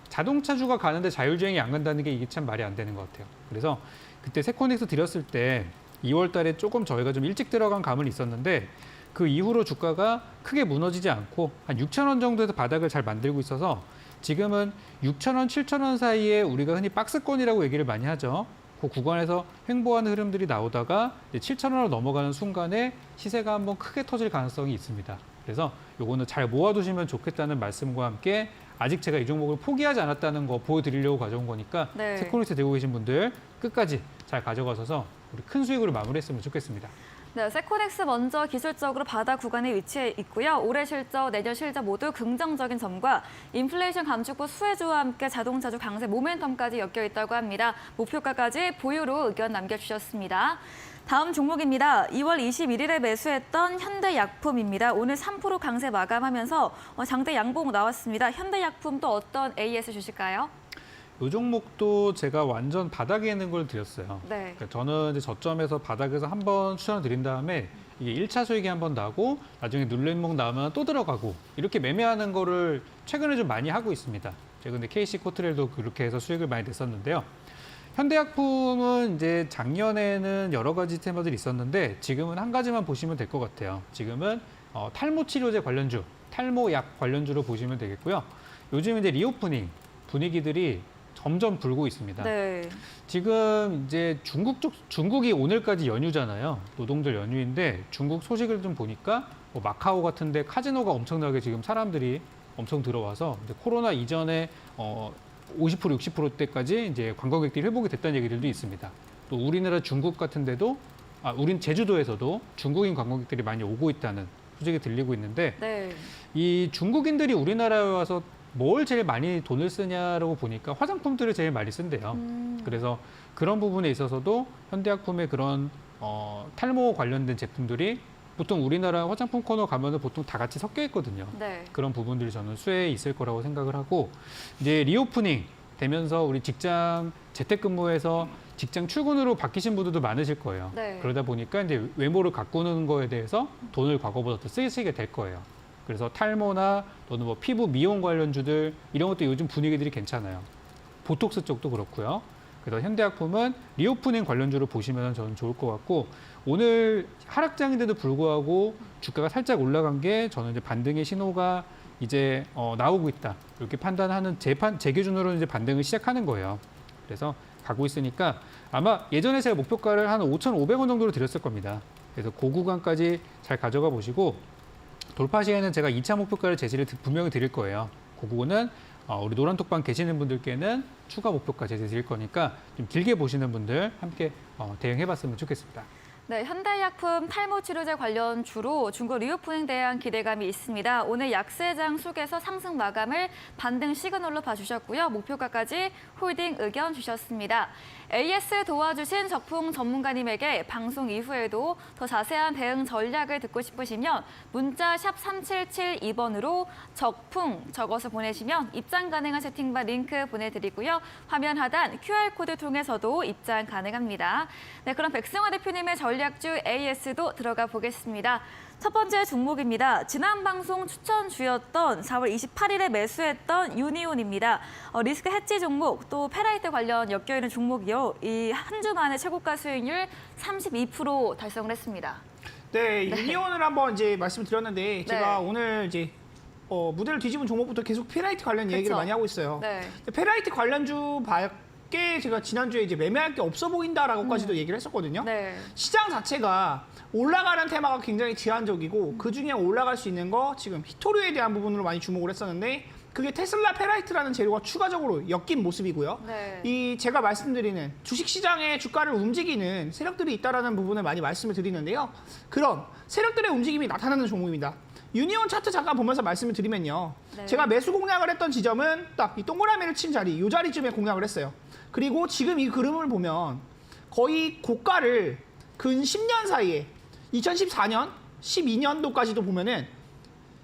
자동차주가 가는데 자율주행이 안 간다는 게 이게 참 말이 안 되는 것 같아요. 그래서 그때 세코닉스 드렸을 때 2월 달에 조금 저희가 좀 일찍 들어간 감은 있었는데 그 이후로 주가가 크게 무너지지 않고 한 6,000원 정도에서 바닥을 잘 만들고 있어서 지금은 6,000원, 7,000원 사이에 우리가 흔히 박스권이라고 얘기를 많이 하죠. 그 구간에서 횡보하는 흐름들이 나오다가 7,000원으로 넘어가는 순간에 시세가 한번 크게 터질 가능성이 있습니다. 그래서 요거는 잘 모아두시면 좋겠다는 말씀과 함께 아직 제가 이 종목을 포기하지 않았다는 거 보여드리려고 가져온 거니까 네. 세코닉스 들고 계신 분들 끝까지 잘 가져가셔서 우리 큰 수익으로 마무리했으면 좋겠습니다. 네, 세코닉스 먼저 기술적으로 바닥 구간에 위치해 있고요. 올해 실적, 내년 실적 모두 긍정적인 점과 인플레이션 감축후 수혜주와 함께 자동차주 강세 모멘텀까지 엮여 있다고 합니다. 목표가까지 보유로 의견 남겨주셨습니다. 다음 종목입니다. 2월 21일에 매수했던 현대약품입니다. 오늘 3% 강세 마감하면서 장대 양봉 나왔습니다. 현대약품 또 어떤 AS 주실까요? 이 종목도 제가 완전 바닥에 있는 걸 드렸어요. 네. 그러니까 저는 이제 저점에서 바닥에서 한번 추천을 드린 다음에 이게 1차 수익이 한번 나고 나중에 눌림목 나오면 또 들어가고 이렇게 매매하는 거를 최근에 좀 많이 하고 있습니다. 최근에 KC 코트렐도 그렇게 해서 수익을 많이 냈었는데요. 현대약품은 이제 작년에는 여러 가지 테마들이 있었는데 지금은 한 가지만 보시면 될 것 같아요. 지금은 탈모 치료제 관련주, 탈모약 관련주로 보시면 되겠고요. 요즘 이제 리오프닝 분위기들이 점점 불고 있습니다. 네. 지금 이제 중국이 오늘까지 연휴잖아요. 노동절 연휴인데 중국 소식을 좀 보니까 뭐 마카오 같은데 카지노가 엄청나게 지금 사람들이 엄청 들어와서 이제 코로나 이전에 50% 60%대까지 이제 관광객들이 회복이 됐다는 얘기들도 있습니다. 또 우리나라 중국 같은데도 우린 제주도에서도 중국인 관광객들이 많이 오고 있다는 소식이 들리고 있는데 네. 이 중국인들이 우리나라에 와서 뭘 제일 많이 돈을 쓰냐라고 보니까 화장품들을 제일 많이 쓴대요. 그래서 그런 부분에 있어서도 현대약품의 그런 탈모 관련된 제품들이 보통 우리나라 화장품 코너 가면은 보통 다 같이 섞여 있거든요. 네. 그런 부분들이 저는 수혜에 있을 거라고 생각을 하고 이제 리오프닝 되면서 우리 직장 재택근무에서 직장 출근으로 바뀌신 분들도 많으실 거예요. 네. 그러다 보니까 이제 외모를 가꾸는 거에 대해서 돈을 과거보다 더 쓰시게 될 거예요. 그래서 탈모나 또는 뭐 피부 미용 관련주들 이런 것도 요즘 분위기들이 괜찮아요. 보톡스 쪽도 그렇고요. 그래서 현대약품은 리오프닝 관련주로 보시면 저는 좋을 것 같고 오늘 하락장인데도 불구하고 주가가 살짝 올라간 게 저는 이제 반등의 신호가 이제 나오고 있다. 이렇게 판단하는 제 기준으로는 이제 반등을 시작하는 거예요. 그래서 가고 있으니까 아마 예전에 제가 목표가를 한 5,500원 정도로 드렸을 겁니다. 그래서 그 구간까지 잘 가져가 보시고 돌파 시에는 제가 2차 목표가를 제시를 분명히 드릴 거예요. 그 부분은 우리 노란톡방 계시는 분들께는 추가 목표가 제시 드릴 거니까 좀 길게 보시는 분들 함께 대응해봤으면 좋겠습니다. 네, 현대약품 탈모 치료제 관련 주로 중국 리오프닝에 대한 기대감이 있습니다. 오늘 약세장 속에서 상승 마감을 반등 시그널로 봐주셨고요. 목표가까지 홀딩 의견 주셨습니다. AS 도와주신 적풍 전문가님에게 방송 이후에도 더 자세한 대응 전략을 듣고 싶으시면 문자 샵 3772번으로 적풍 적어서 보내시면 입장 가능한 채팅방 링크 보내드리고요. 화면 하단 QR코드 통해서도 입장 가능합니다. 네, 그럼 백승화 대표님의 전략 전략주 AS도 들어가 보겠습니다. 첫 번째 종목입니다. 지난 방송 추천주였던 4월 28일에 매수했던 유니온입니다. 리스크 해지 종목 또 페라이트 관련 엮여있는 종목이요. 이 한 주 만에 최고가 수익률 32% 달성을 했습니다. 네, 유니온을 한번 이제 말씀드렸는데 제가 오늘 이제 무대를 뒤집은 종목부터 계속 페라이트 관련 얘기를 많이 하고 있어요. 네. 페라이트 관련주 밖에 제가 지난주에 이제 매매할 게 없어 보인다라고까지도 얘기를 했었거든요. 네. 시장 자체가 올라가는 테마가 굉장히 제한적이고 그중에 올라갈 수 있는 거 지금 히토류에 대한 부분으로 많이 주목을 했었는데 그게 테슬라 페라이트라는 재료가 추가적으로 엮인 모습이고요. 네. 이 제가 말씀드리는 주식시장의 주가를 움직이는 세력들이 있다라는 부분을 많이 말씀을 드리는데요. 그런 세력들의 움직임이 나타나는 종목입니다. 유니온 차트 잠깐 보면서 말씀을 드리면요. 네. 제가 매수 공략을 했던 지점은 딱 이 동그라미를 친 자리, 이 자리쯤에 공략을 했어요. 그리고 지금 이 그림을 보면 거의 고가를 근 10년 사이에 2014년, 12년도까지도 보면은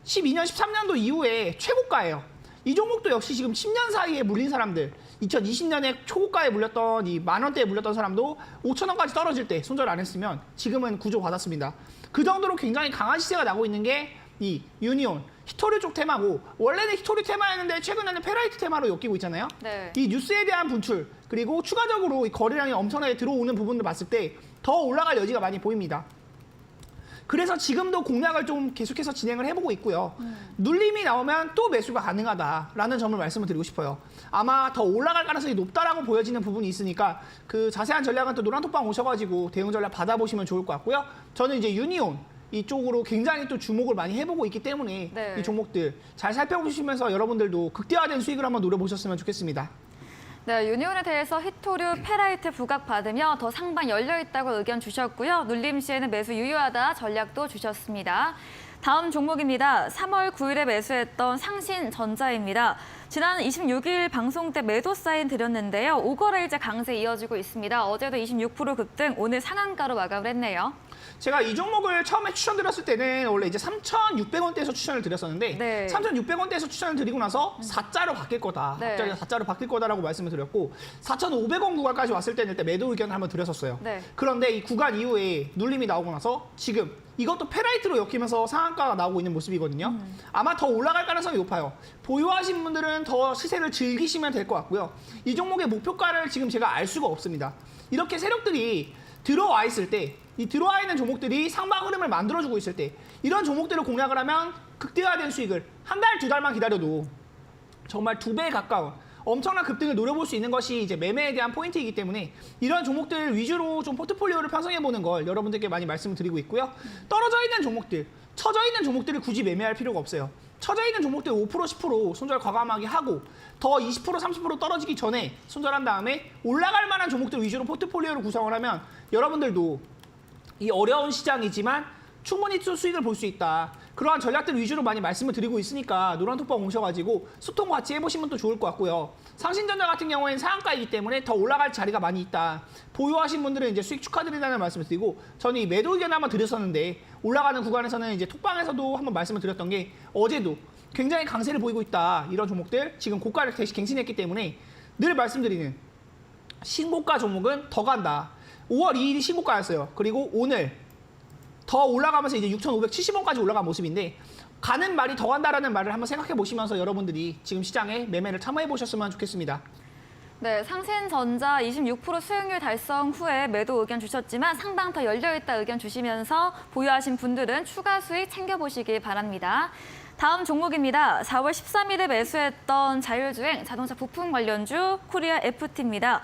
12년, 13년도 이후에 최고가예요. 이 종목도 역시 지금 10년 사이에 물린 사람들, 2020년에 초고가에 물렸던 이 만원대에 물렸던 사람도 5,000원까지 떨어질 때 손절 안 했으면 지금은 구조받았습니다. 그 정도로 굉장히 강한 시세가 나고 있는 게 이 유니온, 히토류 쪽 테마고 원래는 히토류 테마였는데 최근에는 페라이트 테마로 엮이고 있잖아요. 네. 이 뉴스에 대한 분출 그리고 추가적으로 이 거래량이 엄청나게 들어오는 부분을 봤을 때 더 올라갈 여지가 많이 보입니다. 그래서 지금도 공략을 좀 계속해서 진행을 해보고 있고요. 눌림이 나오면 또 매수가 가능하다라는 점을 말씀을 드리고 싶어요. 아마 더 올라갈 가능성이 높다라고 보여지는 부분이 있으니까 그 자세한 전략은 또 노란톡방 오셔가지고 대응 전략 받아보시면 좋을 것 같고요. 저는 이제 유니온 이쪽으로 굉장히 또 주목을 많이 해보고 있기 때문에 네. 이 종목들 잘 살펴보시면서 여러분들도 극대화된 수익을 한번 노려보셨으면 좋겠습니다. 네, 유니온에 대해서 히토류, 페라이트 부각받으며 더 상방 열려있다고 의견 주셨고요. 눌림 시에는 매수 유효하다 전략도 주셨습니다. 다음 종목입니다. 3월 9일에 매수했던 상신전자입니다. 지난 26일 방송 때 매도 사인 드렸는데요. 5거래일째 강세 이어지고 있습니다. 어제도 26% 급등, 오늘 상한가로 마감을 했네요. 제가 이 종목을 처음에 추천드렸을 때는 원래 이제 3,600원대에서 추천을 드렸었는데 네. 3,600원대에서 추천을 드리고 나서 4자로 바뀔 거다. 네. 갑자기 4자로 바뀔 거다라고 말씀을 드렸고 4,500원 구간까지 왔을 때는 일단 매도 의견을 한번 드렸었어요. 네. 그런데 이 구간 이후에 눌림이 나오고 나서 지금 이것도 페라이트로 엮이면서 상한가가 나오고 있는 모습이거든요. 아마 더 올라갈 가능성이 높아요. 보유하신 분들은 더 시세를 즐기시면 될 것 같고요. 이 종목의 목표가를 지금 제가 알 수가 없습니다. 이렇게 세력들이 들어와 있을 때, 이 들어와 있는 종목들이 상방 흐름을 만들어주고 있을 때 이런 종목들을 공략을 하면 극대화된 수익을 한 달, 두 달만 기다려도 정말 2배에 가까운 엄청난 급등을 노려볼 수 있는 것이 이제 매매에 대한 포인트이기 때문에 이런 종목들 위주로 좀 포트폴리오를 편성해보는 걸 여러분들께 많이 말씀을 드리고 있고요. 떨어져 있는 종목들, 처져 있는 종목들을 굳이 매매할 필요가 없어요. 처져 있는 종목들 5%, 10% 손절 과감하게 하고 더 20%, 30% 떨어지기 전에 손절한 다음에 올라갈 만한 종목들 위주로 포트폴리오를 구성을 하면 여러분들도 이 어려운 시장이지만 충분히 수익을 볼 수 있다. 그러한 전략들 위주로 많이 말씀을 드리고 있으니까 노란톡방 오셔가지고 소통과 같이 해보시면 또 좋을 것 같고요. 상신전자 같은 경우에는 상한가이기 때문에 더 올라갈 자리가 많이 있다. 보유하신 분들은 이제 수익 축하드린다는 말씀을 드리고 저는 이 매도 의견을 한번 드렸었는데 올라가는 구간에서는 이제 톡방에서도 한번 말씀을 드렸던 게 어제도 굉장히 강세를 보이고 있다. 이런 종목들 지금 고가를 다시 갱신했기 때문에 늘 말씀드리는 신고가 종목은 더 간다. 5월 2일이 신고가였어요. 그리고 오늘 더 올라가면서 이제 6,570원까지 올라간 모습인데 가는 말이 더 간다라는 말을 한번 생각해 보시면서 여러분들이 지금 시장에 매매를 참여해 보셨으면 좋겠습니다. 네, 상신전자 26% 수익률 달성 후에 매도 의견 주셨지만 상당 더 열려있다 의견 주시면서 보유하신 분들은 추가 수익 챙겨보시기 바랍니다. 다음 종목입니다. 4월 13일에 매수했던 자율주행 자동차 부품 관련주 코리아 FT입니다.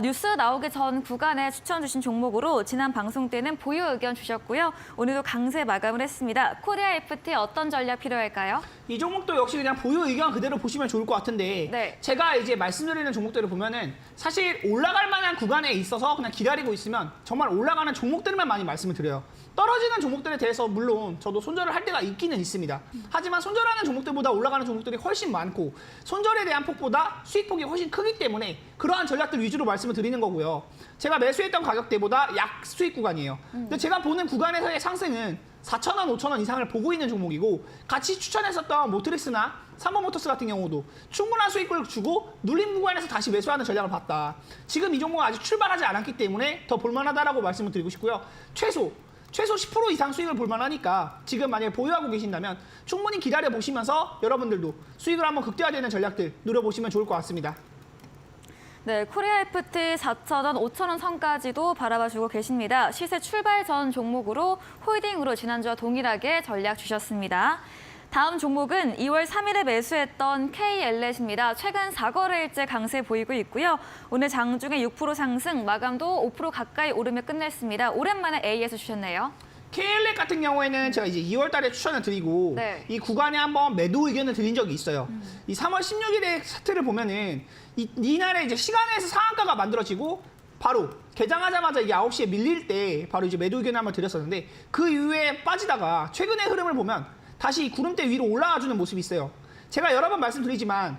뉴스 나오기 전 구간에 추천 주신 종목으로 지난 방송 때는 보유 의견 주셨고요. 오늘도 강세 마감을 했습니다. 코리아 FT 어떤 전략 필요할까요? 이 종목도 역시 그냥 보유 의견 그대로 보시면 좋을 것 같은데 네. 제가 이제 말씀드리는 종목들을 보면은 사실 올라갈 만한 구간에 있어서 그냥 기다리고 있으면 정말 올라가는 종목들만 많이 말씀을 드려요. 떨어지는 종목들에 대해서 물론 저도 손절을 할 때가 있기는 있습니다. 하지만 손절하는 종목들보다 올라가는 종목들이 훨씬 많고 손절에 대한 폭보다 수익폭이 훨씬 크기 때문에 그러한 전략들 위주로 말씀을 드리는 거고요. 제가 매수했던 가격대보다 약 수익 구간이에요. 근데 제가 보는 구간에서의 상승은 4,000원, 5,000원 이상을 보고 있는 종목이고 같이 추천했었던 모트렉스나 삼성모터스 같은 경우도 충분한 수익을 주고 눌림 구간에서 다시 매수하는 전략을 봤다. 지금 이 종목은 아직 출발하지 않았기 때문에 더 볼만하다라고 말씀을 드리고 싶고요. 최소 10% 이상 수익을 볼만하니까 지금 만약에 보유하고 계신다면 충분히 기다려 보시면서 여러분들도 수익을 한번 극대화되는 전략들 누려보시면 좋을 것 같습니다. 네, 코리아 FT 4,000원, 5,000원 선까지도 바라봐주고 계십니다. 시세 출발 전 종목으로 홀딩으로 지난주와 동일하게 전략 주셨습니다. 다음 종목은 2월 3일에 매수했던 K엘렛입니다. 최근 4거래일째 강세 보이고 있고요. 오늘 장중에 6% 상승, 마감도 5% 가까이 오르며 끝냈습니다. 오랜만에 AS 주셨네요. KLX 같은 경우에는 제가 이제 2월 달에 추천을 드리고 네. 이 구간에 한번 매도 의견을 드린 적이 있어요. 이 3월 16일의 차트를 보면은 이날에 이제 시간에서 상한가가 만들어지고 바로 개장하자마자 이게 9시에 밀릴 때 바로 이제 매도 의견을 한번 드렸었는데 그 이후에 빠지다가 최근의 흐름을 보면 다시 이 구름대 위로 올라와주는 모습이 있어요. 제가 여러 번 말씀드리지만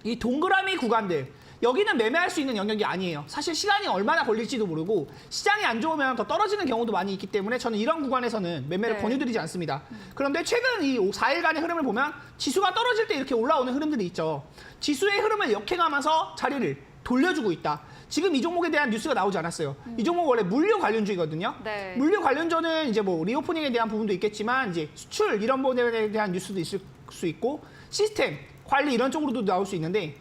이 동그라미 구간들 여기는 매매할 수 있는 영역이 아니에요. 사실 시간이 얼마나 걸릴지도 모르고 시장이 안 좋으면 더 떨어지는 경우도 많이 있기 때문에 저는 이런 구간에서는 매매를 네. 권유드리지 않습니다. 그런데 최근 이 4일간의 흐름을 보면 지수가 떨어질 때 이렇게 올라오는 흐름들이 있죠. 지수의 흐름을 역행하면서 자리를 돌려주고 있다. 지금 이 종목에 대한 뉴스가 나오지 않았어요. 이 종목 원래 물류 관련주이거든요. 네. 물류 관련주는 이제 뭐 리오프닝에 대한 부분도 있겠지만 이제 수출 이런 부분에 대한 뉴스도 있을 수 있고 시스템 관리 이런 쪽으로도 나올 수 있는데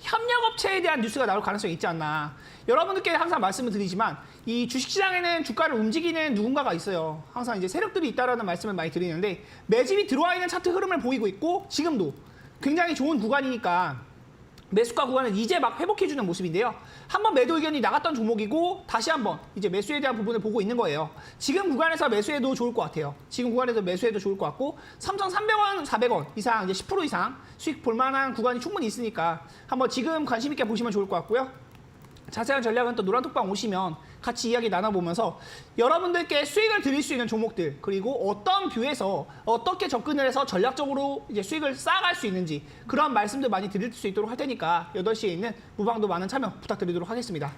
협력업체에 대한 뉴스가 나올 가능성이 있지 않나. 여러분들께 항상 말씀을 드리지만 이 주식시장에는 주가를 움직이는 누군가가 있어요. 항상 이제 세력들이 있다라는 말씀을 많이 드리는데 매집이 들어와 있는 차트 흐름을 보이고 있고 지금도 굉장히 좋은 구간이니까 매수가 구간을 이제 막 회복해주는 모습인데요. 한번 매도 의견이 나갔던 종목이고 다시 한번 이제 매수에 대한 부분을 보고 있는 거예요. 지금 구간에서 매수해도 좋을 것 같아요. 지금 구간에서 매수해도 좋을 것 같고 3,300원, 400원 이상 이제 10% 이상 수익 볼만한 구간이 충분히 있으니까 한번 지금 관심 있게 보시면 좋을 것 같고요. 자세한 전략은 또 노란톡방 오시면 같이 이야기 나눠보면서 여러분들께 수익을 드릴 수 있는 종목들 그리고 어떤 뷰에서 어떻게 접근을 해서 전략적으로 이제 수익을 쌓아갈 수 있는지 그런 말씀들 많이 드릴 수 있도록 할 테니까 8시에 있는 무방도 많은 참여 부탁드리도록 하겠습니다.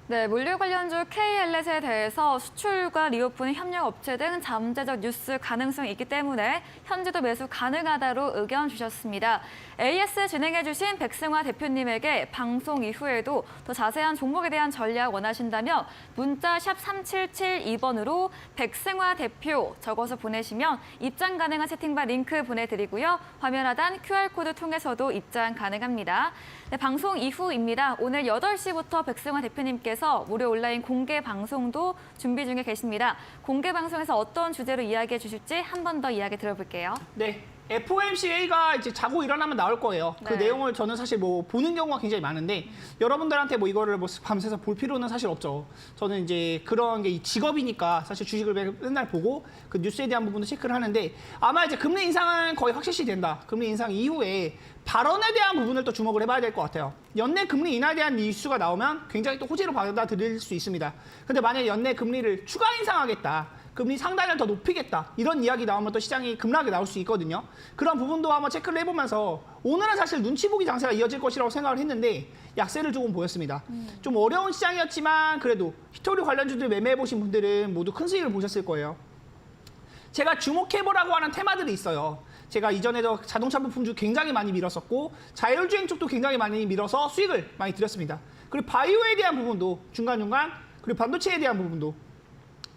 네, 물류 관련주 K엘렛에 대해서 수출과 리오프닝 협력업체 등 잠재적 뉴스 가능성이 있기 때문에 현재도 매수 가능하다로 의견 주셨습니다. AS 진행해주신 백승화 대표님에게 방송 이후에도 더 자세한 종목에 대한 전략 원하신다면 문자 샵 3772번으로 백승화 대표 적어서 보내시면 입장 가능한 채팅방 링크 보내드리고요. 화면 하단 QR코드 통해서도 입장 가능합니다. 네, 방송 이후입니다. 오늘 8시부터 백승화 대표님께서 무료 온라인 공개 방송도 준비 중에 계십니다. 공개 방송에서 어떤 주제로 이야기해 주실지 한 번 더 이야기 들어볼게요. 네. FOMCA가 이제 자고 일어나면 나올 거예요. 그 네. 내용을 저는 사실 뭐 보는 경우가 굉장히 많은데 여러분들한테 뭐 이거를 뭐 밤새서 볼 필요는 사실 없죠. 저는 이제 그런 게 직업이니까 사실 주식을 맨날 보고 그 뉴스에 대한 부분도 체크를 하는데 아마 이제 금리 인상은 거의 확실시 된다. 금리 인상 이후에 발언에 대한 부분을 또 주목을 해봐야 될 것 같아요. 연내 금리 인하에 대한 뉴스가 나오면 굉장히 또 호재로 받아들일 수 있습니다. 근데 만약에 연내 금리를 추가 인상하겠다. 금리 상단을 더 높이겠다. 이런 이야기 나오면 또 시장이 급락이 나올 수 있거든요. 그런 부분도 한번 체크를 해보면서 오늘은 사실 눈치 보기 장세가 이어질 것이라고 생각을 했는데 약세를 조금 보였습니다. 좀 어려운 시장이었지만 그래도 히토리 관련주들 매매해보신 분들은 모두 큰 수익을 보셨을 거예요. 제가 주목해보라고 하는 테마들이 있어요. 제가 이전에도 자동차 부품주 굉장히 많이 밀었었고 자율주행 쪽도 굉장히 많이 밀어서 수익을 많이 드렸습니다. 그리고 바이오에 대한 부분도 중간중간 그리고 반도체에 대한 부분도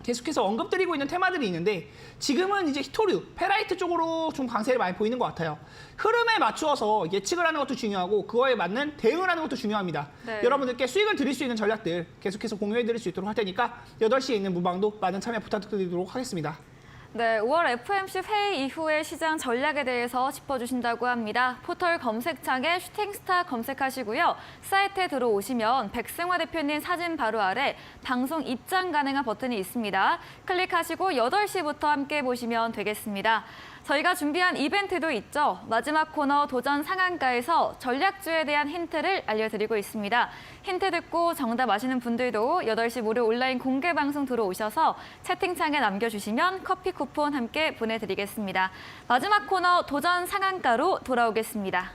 계속해서 언급드리고 있는 테마들이 있는데 지금은 이제 히토류, 페라이트 쪽으로 좀 강세를 많이 보이는 것 같아요. 흐름에 맞추어서 예측을 하는 것도 중요하고 그거에 맞는 대응을 하는 것도 중요합니다. 네. 여러분들께 수익을 드릴 수 있는 전략들 계속해서 공유해드릴 수 있도록 할 테니까 8시에 있는 무방도 많은 참여 부탁드리도록 하겠습니다. 네, 5월 FOMC 회의 이후의 시장 전략에 대해서 짚어주신다고 합니다. 포털 검색창에 슈팅스타 검색하시고요. 사이트에 들어오시면 백승화 대표님 사진 바로 아래 방송 입장 가능한 버튼이 있습니다. 클릭하시고 8시부터 함께 보시면 되겠습니다. 저희가 준비한 이벤트도 있죠. 마지막 코너 도전 상한가에서 전략주에 대한 힌트를 알려드리고 있습니다. 힌트 듣고 정답 아시는 분들도 8시 무료 온라인 공개 방송 들어오셔서 채팅창에 남겨주시면 커피 쿠폰 함께 보내드리겠습니다. 마지막 코너 도전 상한가로 돌아오겠습니다.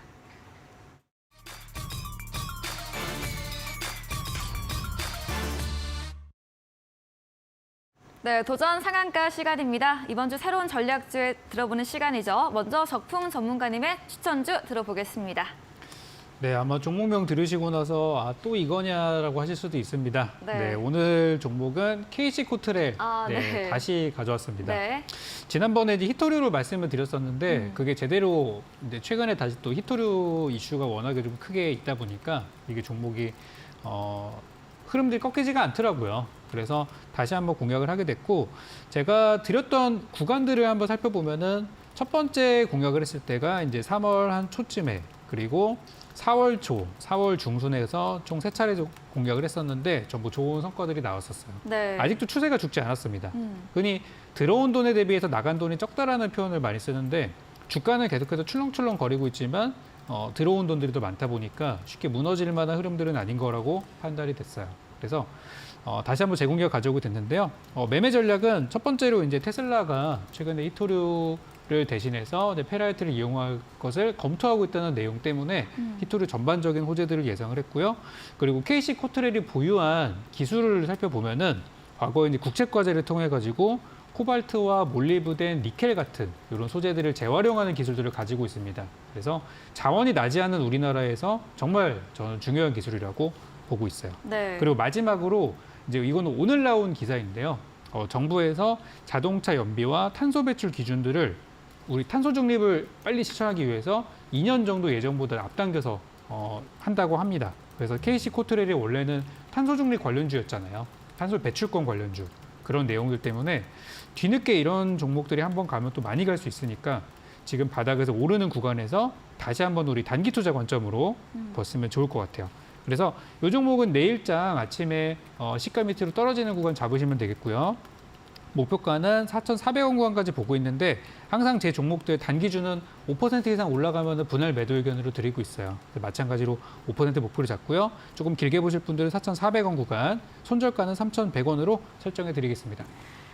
네, 도전 상한가 시간입니다. 이번 주 새로운 전략주에 들어보는 시간이죠. 먼저 적풍 전문가님의 추천주 들어보겠습니다. 네, 아마 종목명 들으시고 나서 또 이거냐라고 하실 수도 있습니다. 네. 네, 오늘 종목은 KC 코트렐 네. 다시 가져왔습니다. 네. 지난번에 이제 히토류를 말씀을 드렸었는데 그게 제대로 이제 최근에 다시 또 히토류 이슈가 워낙에 좀 크게 있다 보니까 이게 종목이 흐름들이 꺾이지가 않더라고요. 그래서 다시 한번 공략을 하게 됐고, 제가 드렸던 구간들을 한번 살펴보면은 첫 번째 공략을 했을 때가 이제 3월 한 초쯤에, 그리고 4월 초, 4월 중순에서 총 3차례 공략을 했었는데 전부 좋은 성과들이 나왔었어요. 네. 아직도 추세가 죽지 않았습니다. 흔히 들어온 돈에 대비해서 나간 돈이 적다라는 표현을 많이 쓰는데, 주가는 계속해서 출렁출렁 거리고 있지만 들어온 돈들이 더 많다 보니까 쉽게 무너질 만한 흐름들은 아닌 거라고 판단이 됐어요. 그래서 다시 한번 재공략 가져오게 됐는데요. 매매 전략은 첫 번째로 이제 테슬라가 최근에 히토류를 대신해서 이제 페라이트를 이용할 것을 검토하고 있다는 내용 때문에 히토류 전반적인 호재들을 예상을 했고요. 그리고 KC 코트렐이 보유한 기술을 살펴보면은 과거에 이제 국책과제를 통해 가지고 코발트와 몰리브덴, 니켈 같은 이런 소재들을 재활용하는 기술들을 가지고 있습니다. 그래서 자원이 나지 않은 우리나라에서 정말 저는 중요한 기술이라고 보고 있어요. 네. 그리고 마지막으로 이제 이거는 오늘 나온 기사인데요. 정부에서 자동차 연비와 탄소 배출 기준들을 우리 탄소 중립을 빨리 실천하기 위해서 2년 정도 예정보다 앞당겨서 한다고 합니다. 그래서 KC 코트렐이 원래는 탄소 중립 관련주였잖아요. 탄소 배출권 관련주. 그런 내용들 때문에 뒤늦게 이런 종목들이 한번 가면 또 많이 갈 수 있으니까 지금 바닥에서 오르는 구간에서 다시 한번 우리 단기 투자 관점으로 봤으면 좋을 것 같아요. 그래서 이 종목은 내일장 아침에 시가 밑으로 떨어지는 구간 잡으시면 되겠고요. 목표가는 4,400원 구간까지 보고 있는데 항상 제 종목들 단기주는 5% 이상 올라가면 분할 매도 의견으로 드리고 있어요. 마찬가지로 5% 목표를 잡고요. 조금 길게 보실 분들은 4,400원 구간, 손절가는 3,100원으로 설정해 드리겠습니다.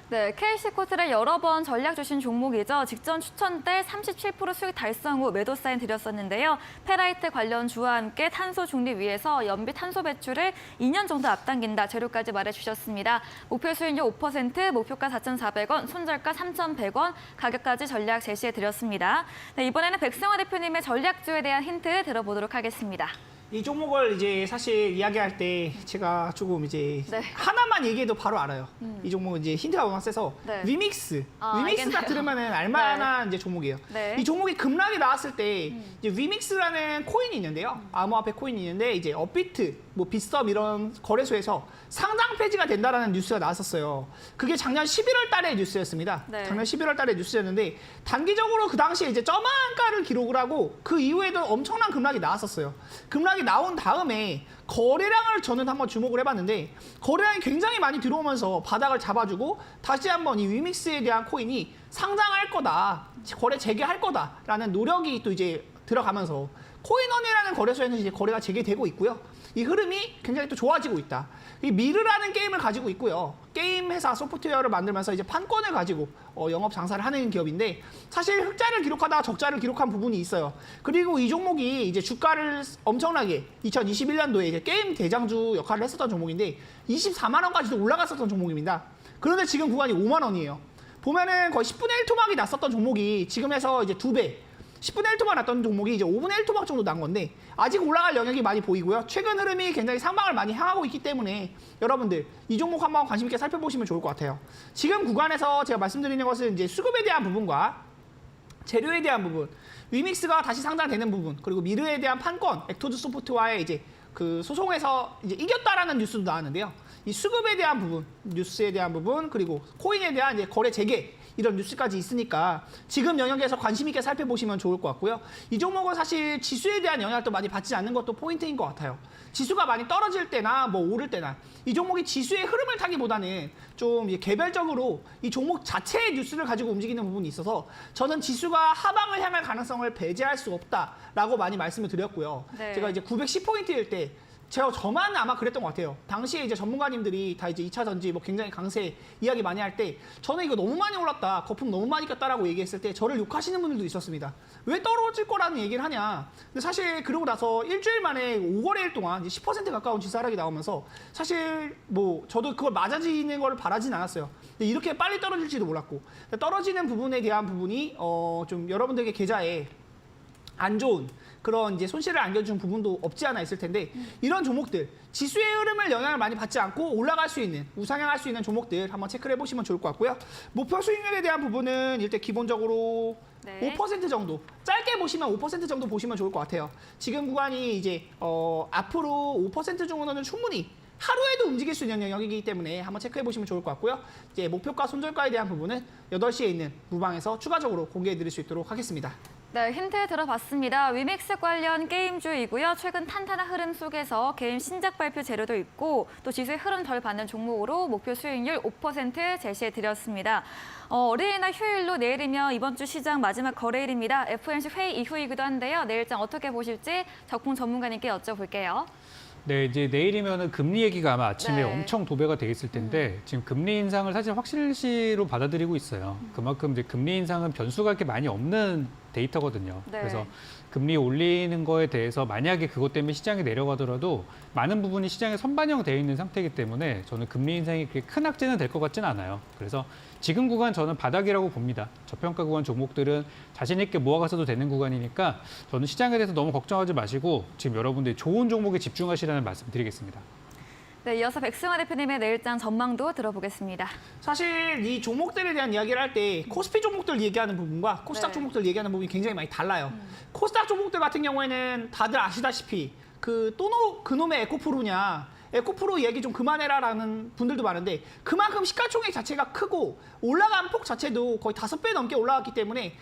네, KC 코트렐 여러 번 전략 주신 종목이죠. 직전 추천 때 37% 수익 달성 후 매도 사인 드렸었는데요. 페라이트 관련 주와 함께 탄소 중립 위해서 연비 탄소 배출을 2년 정도 앞당긴다. 재료까지 말해주셨습니다. 목표 수익률 5%, 목표가 4,400원, 손절가 3,100원, 가격까지 전략 제시해 드렸습니다. 네, 이번에는 백승화 대표님의 전략주에 대한 힌트 들어보도록 하겠습니다. 이 종목을 이제 사실 이야기할 때 제가 조금 이제 네. 하나만 얘기해도 바로 알아요. 이 종목은 이제 힌트가 워낙 세서 네. 위믹스. 아, 위믹스가 알겠네요. 들으면은 알만한 이제 종목이에요. 네. 이 종목이 급락이 나왔을 때 이제 위믹스라는 코인이 있는데요. 암호화폐 코인이 있는데 이제 업비트, 뭐 빗썸 이런 거래소에서 상장 폐지가 된다라는 뉴스가 나왔었어요. 그게 작년 11월 달의 뉴스였습니다. 네. 작년 11월 달의 뉴스였는데 단기적으로 그 당시에 이제 점한가를 기록을 하고 그 이후에도 엄청난 급락이 나왔었어요. 급락이 나온 다음에 거래량을 저는 한번 주목을 해봤는데 거래량이 굉장히 많이 들어오면서 바닥을 잡아주고 다시 한번 이 위믹스에 대한 코인이 상장할 거다, 거래 재개할 거다라는 노력이 또 이제 들어가면서 코인원이라는 거래소에는 이제 거래가 재개되고 있고요. 이 흐름이 굉장히 또 좋아지고 있다. 이 미르라는 게임을 가지고 있고요. 게임 회사 소프트웨어를 만들면서 이제 판권을 가지고 영업 장사를 하는 기업인데 사실 흑자를 기록하다가 적자를 기록한 부분이 있어요. 그리고 이 종목이 이제 주가를 엄청나게 2021년도에 이제 게임 대장주 역할을 했었던 종목인데 24만 원까지도 올라갔었던 종목입니다. 그런데 지금 구간이 5만 원이에요. 보면은 거의 10분의 1 토막이 났었던 종목이 지금에서 이제 2배. 10분의 1 토막 났던 종목이 이제 5분의 1 토막 정도 난 건데 아직 올라갈 영역이 많이 보이고요. 최근 흐름이 굉장히 상방을 많이 향하고 있기 때문에 여러분들 이 종목 한번 관심 있게 살펴보시면 좋을 것 같아요. 지금 구간에서 제가 말씀드리는 것은 이제 수급에 대한 부분과 재료에 대한 부분, 위믹스가 다시 상장되는 부분, 그리고 미르에 대한 판권, 액토드 소프트와의 이제 그 소송에서 이제 이겼다라는 뉴스도 나왔는데요. 이 수급에 대한 부분, 뉴스에 대한 부분, 그리고 코인에 대한 이제 거래 재개 이런 뉴스까지 있으니까 지금 영역에서 관심 있게 살펴보시면 좋을 것 같고요. 이 종목은 사실 지수에 대한 영향을 또 많이 받지 않는 것도 포인트인 것 같아요. 지수가 많이 떨어질 때나 뭐 오를 때나 이 종목이 지수의 흐름을 타기보다는 좀 개별적으로 이 종목 자체의 뉴스를 가지고 움직이는 부분이 있어서 저는 지수가 하방을 향할 가능성을 배제할 수 없다라고 많이 말씀을 드렸고요. 네. 제가 이제 910포인트일 때 저만 아마 그랬던 것 같아요. 당시에 이제 전문가님들이 다 이제 2차 전지 뭐 굉장히 강세 이야기 많이 할 때 저는 이거 너무 많이 올랐다, 거품 너무 많이 꼈다라고 얘기했을 때 저를 욕하시는 분들도 있었습니다. 왜 떨어질 거라는 얘기를 하냐. 근데 사실 그러고 나서 일주일 만에 5거래일 동안 이제 10% 가까운 지수 하락이 나오면서 사실 뭐 저도 그걸 맞아지는 걸 바라진 않았어요. 근데 이렇게 빨리 떨어질지도 몰랐고 떨어지는 부분에 대한 부분이 좀 여러분들에게 계좌에 안 좋은 그런 이제 손실을 안겨준 부분도 없지 않아 있을 텐데 이런 종목들 지수의 흐름을 영향을 많이 받지 않고 올라갈 수 있는 우상향할 수 있는 종목들 한번 체크를 해보시면 좋을 것 같고요. 목표 수익률에 대한 부분은 일단 기본적으로 네. 5% 정도 짧게 보시면 5% 정도 보시면 좋을 것 같아요. 지금 구간이 이제 앞으로 5% 정도는 충분히 하루에도 움직일 수 있는 영역이기 때문에 한번 체크해 보시면 좋을 것 같고요. 이제 목표가 손절가에 대한 부분은 8시에 있는 무방에서 추가적으로 공개해 드릴 수 있도록 하겠습니다. 네, 힌트 들어봤습니다. 위믹스 관련 게임주이고요. 최근 탄탄한 흐름 속에서 게임 신작 발표 재료도 있고 또 지수의 흐름 덜 받는 종목으로 목표 수익률 5% 제시해드렸습니다. 어린이날 휴일로 내일이면 이번 주 시장 마지막 거래일입니다. FOMC 회의 이후이기도 한데요. 내일장 어떻게 보실지 적풍 전문가님께 여쭤볼게요. 네, 이제 내일이면은 금리 얘기가 아마 아침에 네. 엄청 도배가 돼 있을 텐데 지금 금리 인상을 사실 확실시로 받아들이고 있어요. 그만큼 이제 금리 인상은 변수가 이렇게 많이 없는 데이터거든요. 네. 그래서 금리 올리는 거에 대해서 만약에 그것 때문에 시장이 내려가더라도 많은 부분이 시장에 선반영되어 있는 상태이기 때문에 저는 금리 인상이 그렇게 큰 악재는 될 것 같지는 않아요. 그래서 지금 구간 저는 바닥이라고 봅니다. 저평가 구간 종목들은 자신 있게 모아가서도 되는 구간이니까 저는 시장에 대해서 너무 걱정하지 마시고 지금 여러분들이 좋은 종목에 집중하시라는 말씀 드리겠습니다. 네, 이어서 백승환 대표님의 내일장 전망도 들어보겠습니다. 사실 이 종목들에 대한 이야기를 할 때 코스피 종목들 얘기하는 부분과 코스닥 네. 종목들 얘기하는 부분이 굉장히 많이 달라요. 코스닥 종목들 같은 경우에는 다들 아시다시피 그놈의 에코프로냐 에코프로 얘기 좀 그만해라라는 분들도 많은데 그만큼 시가총액 자체가 크고 올라간 폭 자체도 거의 5배 넘게 올라갔기 때문에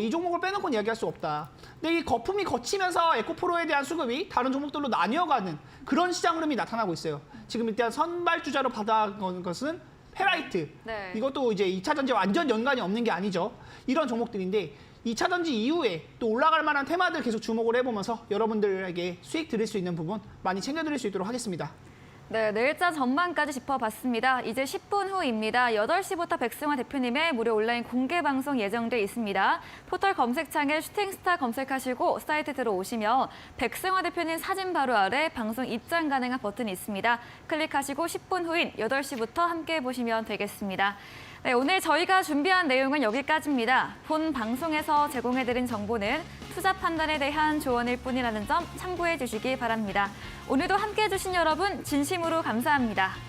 이 종목을 빼놓고는 이야기할 수 없다. 근데 이 거품이 거치면서 에코프로에 대한 수급이 다른 종목들로 나뉘어가는 그런 시장 흐름이 나타나고 있어요. 지금 일단 선발주자로 받아온 것은 페라이트. 네. 이것도 이제 2차 전지 완전 연관이 없는 게 아니죠. 이런 종목들인데 2차 전지 이후에 또 올라갈 만한 테마들 계속 주목을 해보면서 여러분들에게 수익 드릴 수 있는 부분 많이 챙겨드릴 수 있도록 하겠습니다. 네, 내일장 전망까지 짚어봤습니다. 이제 10분 후입니다. 8시부터 백승환 대표님의 무료 온라인 공개 방송 예정돼 있습니다. 포털 검색창에 슈팅스타 검색하시고 사이트 들어오시면 백승환 대표님 사진 바로 아래 방송 입장 가능한 버튼이 있습니다. 클릭하시고 10분 후인 8시부터 함께 보시면 되겠습니다. 네, 오늘 저희가 준비한 내용은 여기까지입니다. 본 방송에서 제공해드린 정보는 투자 판단에 대한 조언일 뿐이라는 점 참고해 주시기 바랍니다. 오늘도 함께해 주신 여러분 진심으로 감사합니다.